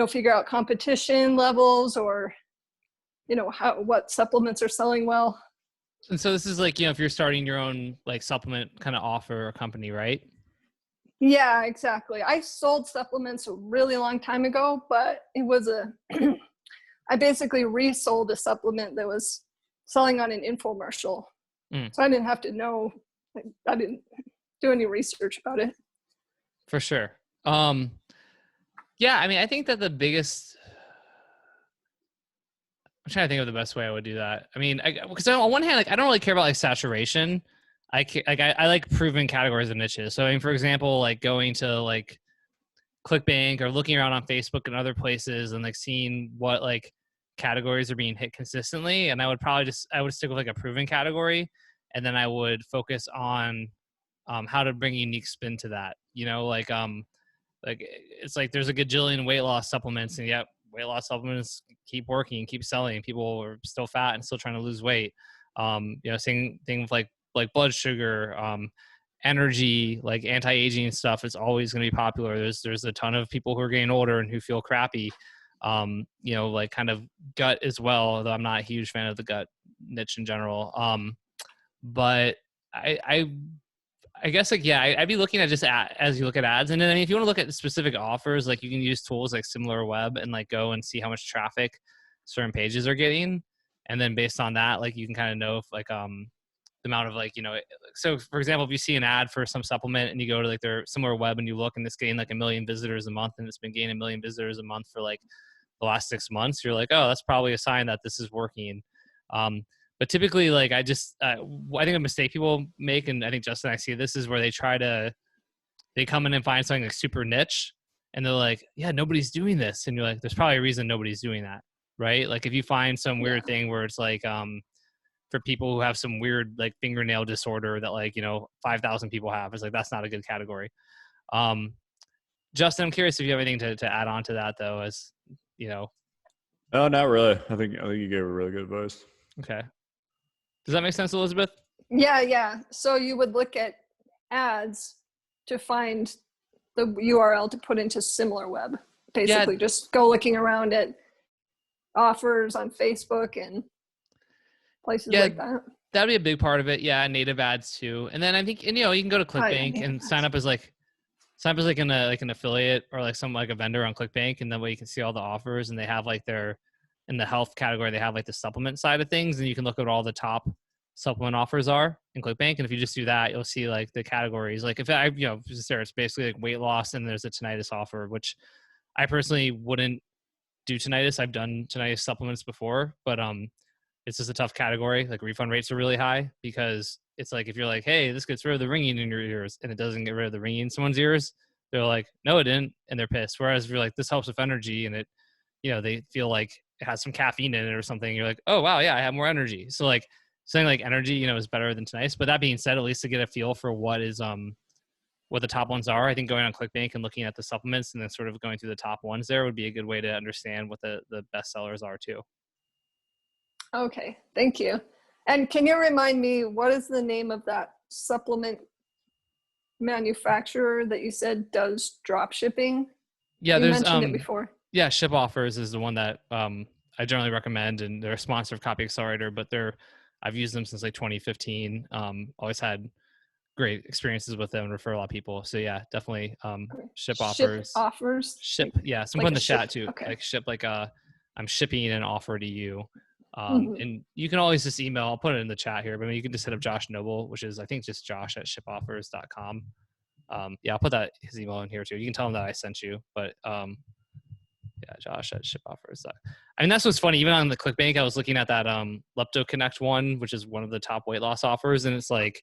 figure out competition levels, or what supplements are selling well. And so this is like, if you're starting your own like supplement kind of offer or company, right? Yeah, exactly. I sold supplements a really long time ago, but it was I basically resold a supplement that was selling on an infomercial. So I didn't have to know, I didn't do any research about it. For sure. Yeah, I mean, I think that the biggest, I'm trying to think of the best way I would do that. I mean, because on one hand, like, I don't really care about like saturation. I like proven categories and niches. So I mean, for example, like going to like ClickBank or looking around on Facebook and other places and like seeing what like categories are being hit consistently. And I would stick with like a proven category, and then I would focus on how to bring a unique spin to that. Like it's like there's a gajillion weight loss supplements, and yet weight loss supplements keep working, keep selling. People are still fat and still trying to lose weight. Same thing with like blood sugar, energy, like anti-aging stuff. It's always going to be popular. There's a ton of people who are getting older and who feel crappy. Like kind of gut as well, although I'm not a huge fan of the gut niche in general. But I guess like, yeah, I'd be looking at just as you look at ads. And then, I mean, if you want to look at specific offers, like you can use tools like SimilarWeb and like go and see how much traffic certain pages are getting. And then based on that, like you can kind of know if like, the amount of like, so for example, if you see an ad for some supplement and you go to like their SimilarWeb and you look and it's getting like 1 million visitors a month, and it's been gaining 1 million visitors a month for like the last 6 months, you're like, oh, that's probably a sign that this is working. But typically, like I think a mistake people make, and I think Justin and I see this, is where they come in and find something like super niche, and they're like, yeah, nobody's doing this. And you're like, there's probably a reason nobody's doing that, right? Like if you find some weird thing where it's like, for people who have some weird like fingernail disorder that like, 5,000 people have, it's like, that's not a good category. Justin, I'm curious if you have anything to add on to that though, as No, not really. I think you gave a really good advice. Okay. Does that make sense, Elizabeth? Yeah. So you would look at ads to find the URL to put into SimilarWeb. Basically, just go looking around at offers on Facebook and places like that. That'd be a big part of it. Yeah, native ads too. And then I think, you can go to ClickBank and sign up as an affiliate or like some like a vendor on ClickBank, and that way you can see all the offers, and they have like in the health category, they have like the supplement side of things, and you can look at what all the top supplement offers are in ClickBank. And if you just do that, you'll see like the categories. Like if it's basically like weight loss, and there's a tinnitus offer, which I personally wouldn't do tinnitus. I've done tinnitus supplements before, but it's just a tough category. Like refund rates are really high, because it's like, if you're like, hey, this gets rid of the ringing in your ears, and it doesn't get rid of the ringing in someone's ears, they're like, no, it didn't. And they're pissed. Whereas if you're like, this helps with energy, and it, they feel like it has some caffeine in it or something, you're like, oh wow, yeah, I have more energy. So like something like energy, is better than tinnitus. But that being said, at least to get a feel for what the top ones are, I think going on ClickBank and looking at the supplements and then sort of going through the top ones there would be a good way to understand what the best sellers are too. Okay, thank you. And can you remind me, what is the name of that supplement manufacturer that you said does drop shipping? Yeah, you mentioned it before. Yeah, Ship Offers is the one that I generally recommend, and they're a sponsor of Copy Accelerator, but I've used them since like 2015. Always had great experiences with them and refer a lot of people. So yeah, definitely Ship Offers. Ship Offers? Yeah, so I'm putting the chat too. Okay. Like ship, like I'm shipping an offer to you. And you can always just email, I'll put it in the chat here, but you can just hit up Josh Noble, which is I think just josh@shipoffers.com. Yeah, I'll put his email in here too. You can tell him that I sent you, but yeah, josh@shipoffers. I mean, that's what's funny. Even on the ClickBank, I was looking at that Lepto Connect one, which is one of the top weight loss offers, and it's like,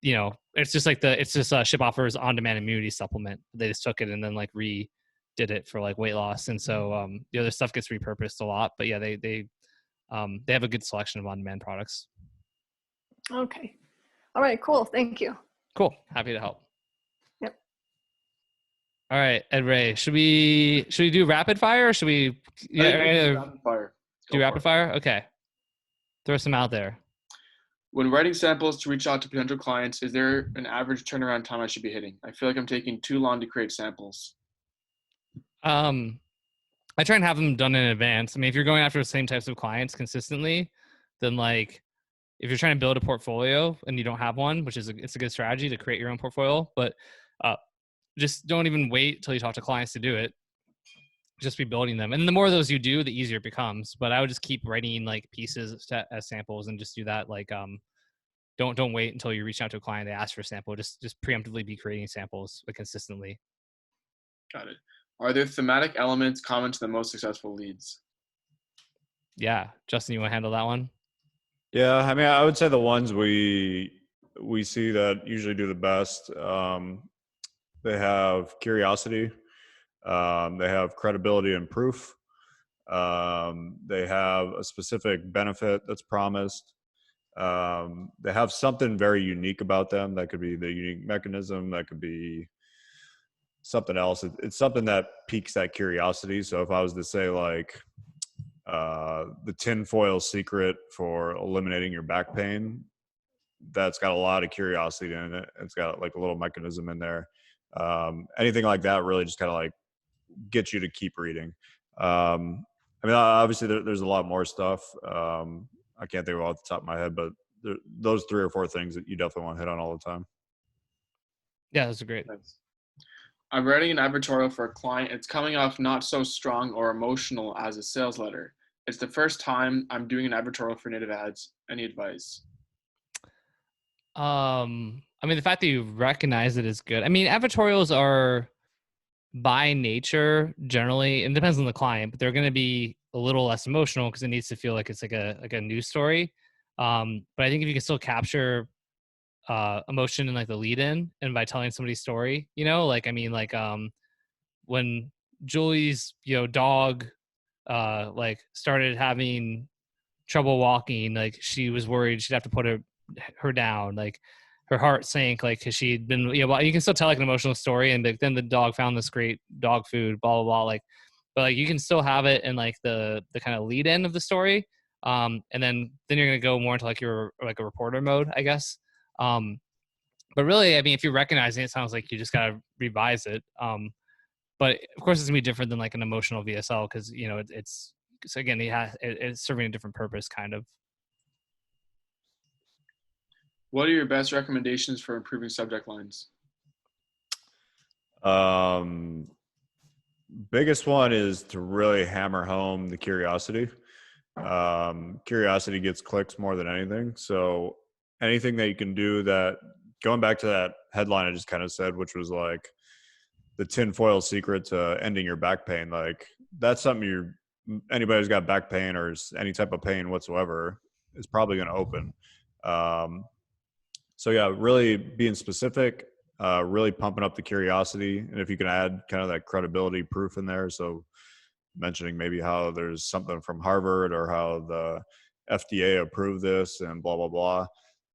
it's just like Ship Offers on-demand immunity supplement. They just took it and then like redid it for like weight loss, and so the other stuff gets repurposed a lot. But yeah, they have a good selection of on-demand products. Okay. All right, cool. Thank you. Cool. Happy to help. Yep. All right, Ed Reay, should we do rapid fire, or should we Rapid fire. Do rapid fire? Okay. Throw some out there. When writing samples to reach out to potential clients, is there an average turnaround time I should be hitting? I feel like I'm taking too long to create samples. I try and have them done in advance. I mean, if you're going after the same types of clients consistently, then like if you're trying to build a portfolio and you don't have one, which is it's a good strategy to create your own portfolio, but just don't even wait till you talk to clients to do it. Just be building them. And the more of those you do, the easier it becomes. But I would just keep writing like pieces as samples and just do that. Like, don't wait until you reach out to a client, they ask for a sample. Just preemptively be creating samples consistently. Got it. Are there thematic elements common to the most successful leads? Yeah. Justin, you want to handle that one? Yeah. I mean, I would say the ones we see that usually do the best, they have curiosity. They have credibility and proof. They have a specific benefit that's promised. They have something very unique about them. That could be the unique mechanism. That could be something else. It's something that piques that curiosity. So if I was to say like the tinfoil secret for eliminating your back pain, that's got a lot of curiosity in it. It's got like a little mechanism in there. Anything like that really just kind of like get you to keep reading. I mean, obviously there's a lot more stuff. I can't think of it off the top of my head, but those 3 or 4 things that you definitely want to hit on all the time. Yeah, those are great. Nice. I'm writing an advertorial for a client. It's coming off not so strong or emotional as a sales letter. It's the first time I'm doing an advertorial for native ads. Any advice? I mean, the fact that you recognize it is good. I mean, advertorials are by nature generally, and it depends on the client, but they're going to be a little less emotional because it needs to feel like it's like a news story. But I think if you can still capture emotion in like the lead in and by telling somebody's story, like I mean, like when Julie's dog like started having trouble walking, like she was worried she'd have to put her down, like her heart sank, like because she'd been you can still tell like an emotional story, and like, then the dog found this great dog food, blah blah blah, like, but like you can still have it in like the kind of lead in of the story, and then you're gonna go more into like your like a reporter mode, I guess. But really, I mean, if you're recognizing it, sounds like you just gotta revise it. But of course, it's gonna be different than like an emotional VSL because it's so again, it's serving a different purpose, kind of. What are your best recommendations for improving subject lines? Biggest one is to really hammer home the curiosity. Curiosity gets clicks more than anything. So anything that you can do that, going back to that headline I just kind of said, which was like the tinfoil secret to ending your back pain, like that's something anybody who's got back pain or any type of pain whatsoever is probably going to open. So yeah, really being specific, really pumping up the curiosity. And if you can add kind of that credibility proof in there. So mentioning maybe how there's something from Harvard or how the FDA approved this and blah, blah, blah.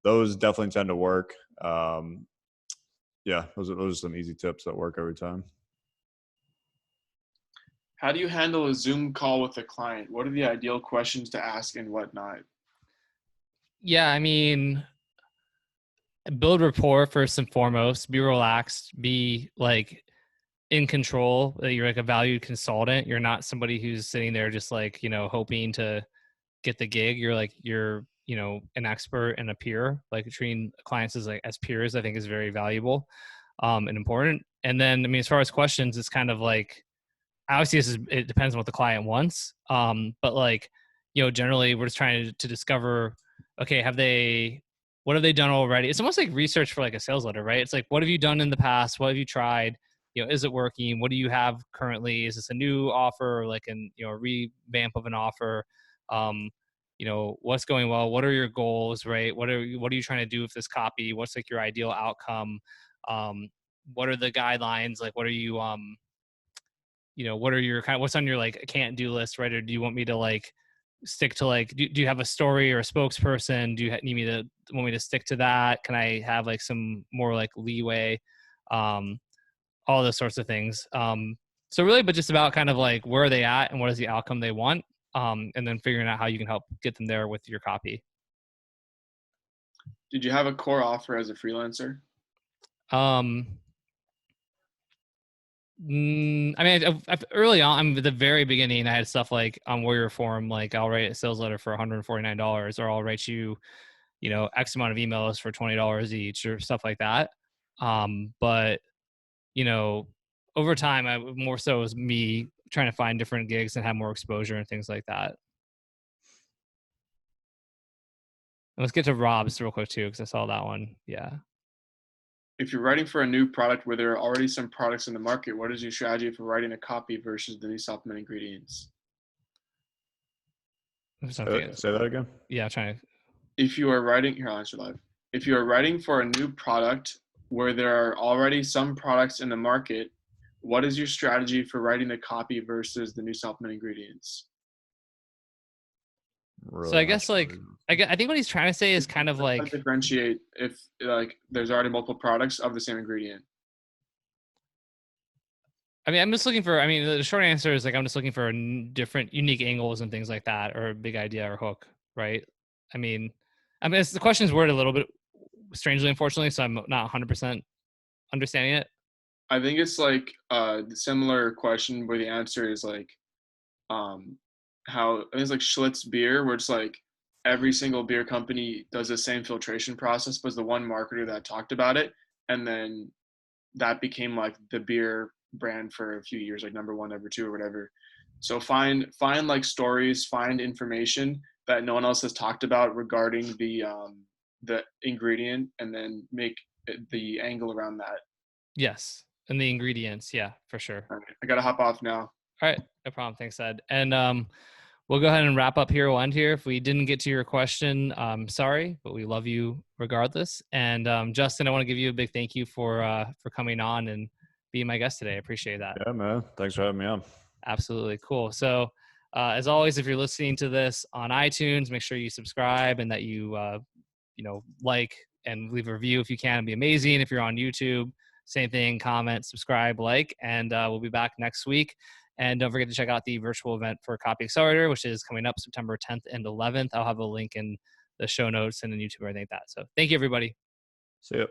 Those definitely tend to work. Yeah, those are some easy tips that work every time. How do you handle a Zoom call with a client? What are the ideal questions to ask and whatnot? Yeah, I mean, build rapport first and foremost. Be relaxed. Be like in control. You're like a valued consultant. You're not somebody who's sitting there just like hoping to get the gig. You're an expert and a peer. Like treating clients as peers, I think is very valuable and important. And then I mean, as far as questions, it's kind of like obviously it depends on what the client wants. But like generally we're just trying to discover, okay, what have they done already? It's almost like research for like a sales letter, right? It's like, what have you done in the past? What have you tried? Is it working? What do you have currently? Is this a new offer or like a revamp of an offer? What's going well? What are your goals, right? What are you trying to do with this copy? What's like your ideal outcome? What are the guidelines? Like, what are you, what are your what's on your like can't do list, right? Or do you want me to like stick to like, do you have a story or a spokesperson? Do you want me to stick to that? Can I have like some more like leeway? All those sorts of things. So really, but just about kind of like where are they at and what is the outcome they want? And then figuring out how you can help get them there with your copy. Did you have a core offer as a freelancer? I mean, early on, at the very beginning, I had stuff like on Warrior Forum, like I'll write a sales letter for $149, or I'll write you, X amount of emails for $20 each, or stuff like that. But over time, more so was me trying to find different gigs and have more exposure and things like that. And let's get to Rob's real quick too, because I saw that one. Yeah. If you're writing for a new product where there are already some products in the market, what is your strategy for writing a copy versus the new supplement ingredients? Say that again. Yeah, I'm trying to. If you are writing, here, I'll answer live. If you are writing for a new product where there are already some products in the market, what is your strategy for writing the copy versus the new supplement ingredients? Really, so I guess I think what he's trying to say is kind of like differentiate if like there's already multiple products of the same ingredient. I mean, I'm just looking for, the short answer is like, I'm just looking for different unique angles and things like that, or a big idea or hook, right? I mean, the question is worded a little bit strangely, unfortunately, so I'm not 100% understanding it. I think it's like a similar question where the answer is like, how it's like Schlitz beer, where it's like every single beer company does the same filtration process, but the one marketer that talked about it, and then that became like the beer brand for a few years, like number 1, number 2, or whatever. So find like stories, find information that no one else has talked about regarding the ingredient, and then make the angle around that. Yes, and the ingredients, yeah, for sure. All right, I gotta hop off now. All right, no problem. Thanks, Ed. And we'll go ahead and wrap up here. We'll end here. If we didn't get to your question, sorry, but we love you regardless. And Justin, I want to give you a big thank you for coming on and being my guest today. I appreciate that. Yeah, man. Thanks for having me on. Absolutely. Cool. So as always, if you're listening to this on iTunes, make sure you subscribe and that you, like and leave a review if you can. It'd be amazing. If you're on YouTube, same thing, comment, subscribe, like, and we'll be back next week. And don't forget to check out the virtual event for Copy Accelerator, which is coming up September 10th and 11th. I'll have a link in the show notes and in YouTube or anything like that. So thank you, everybody. See you.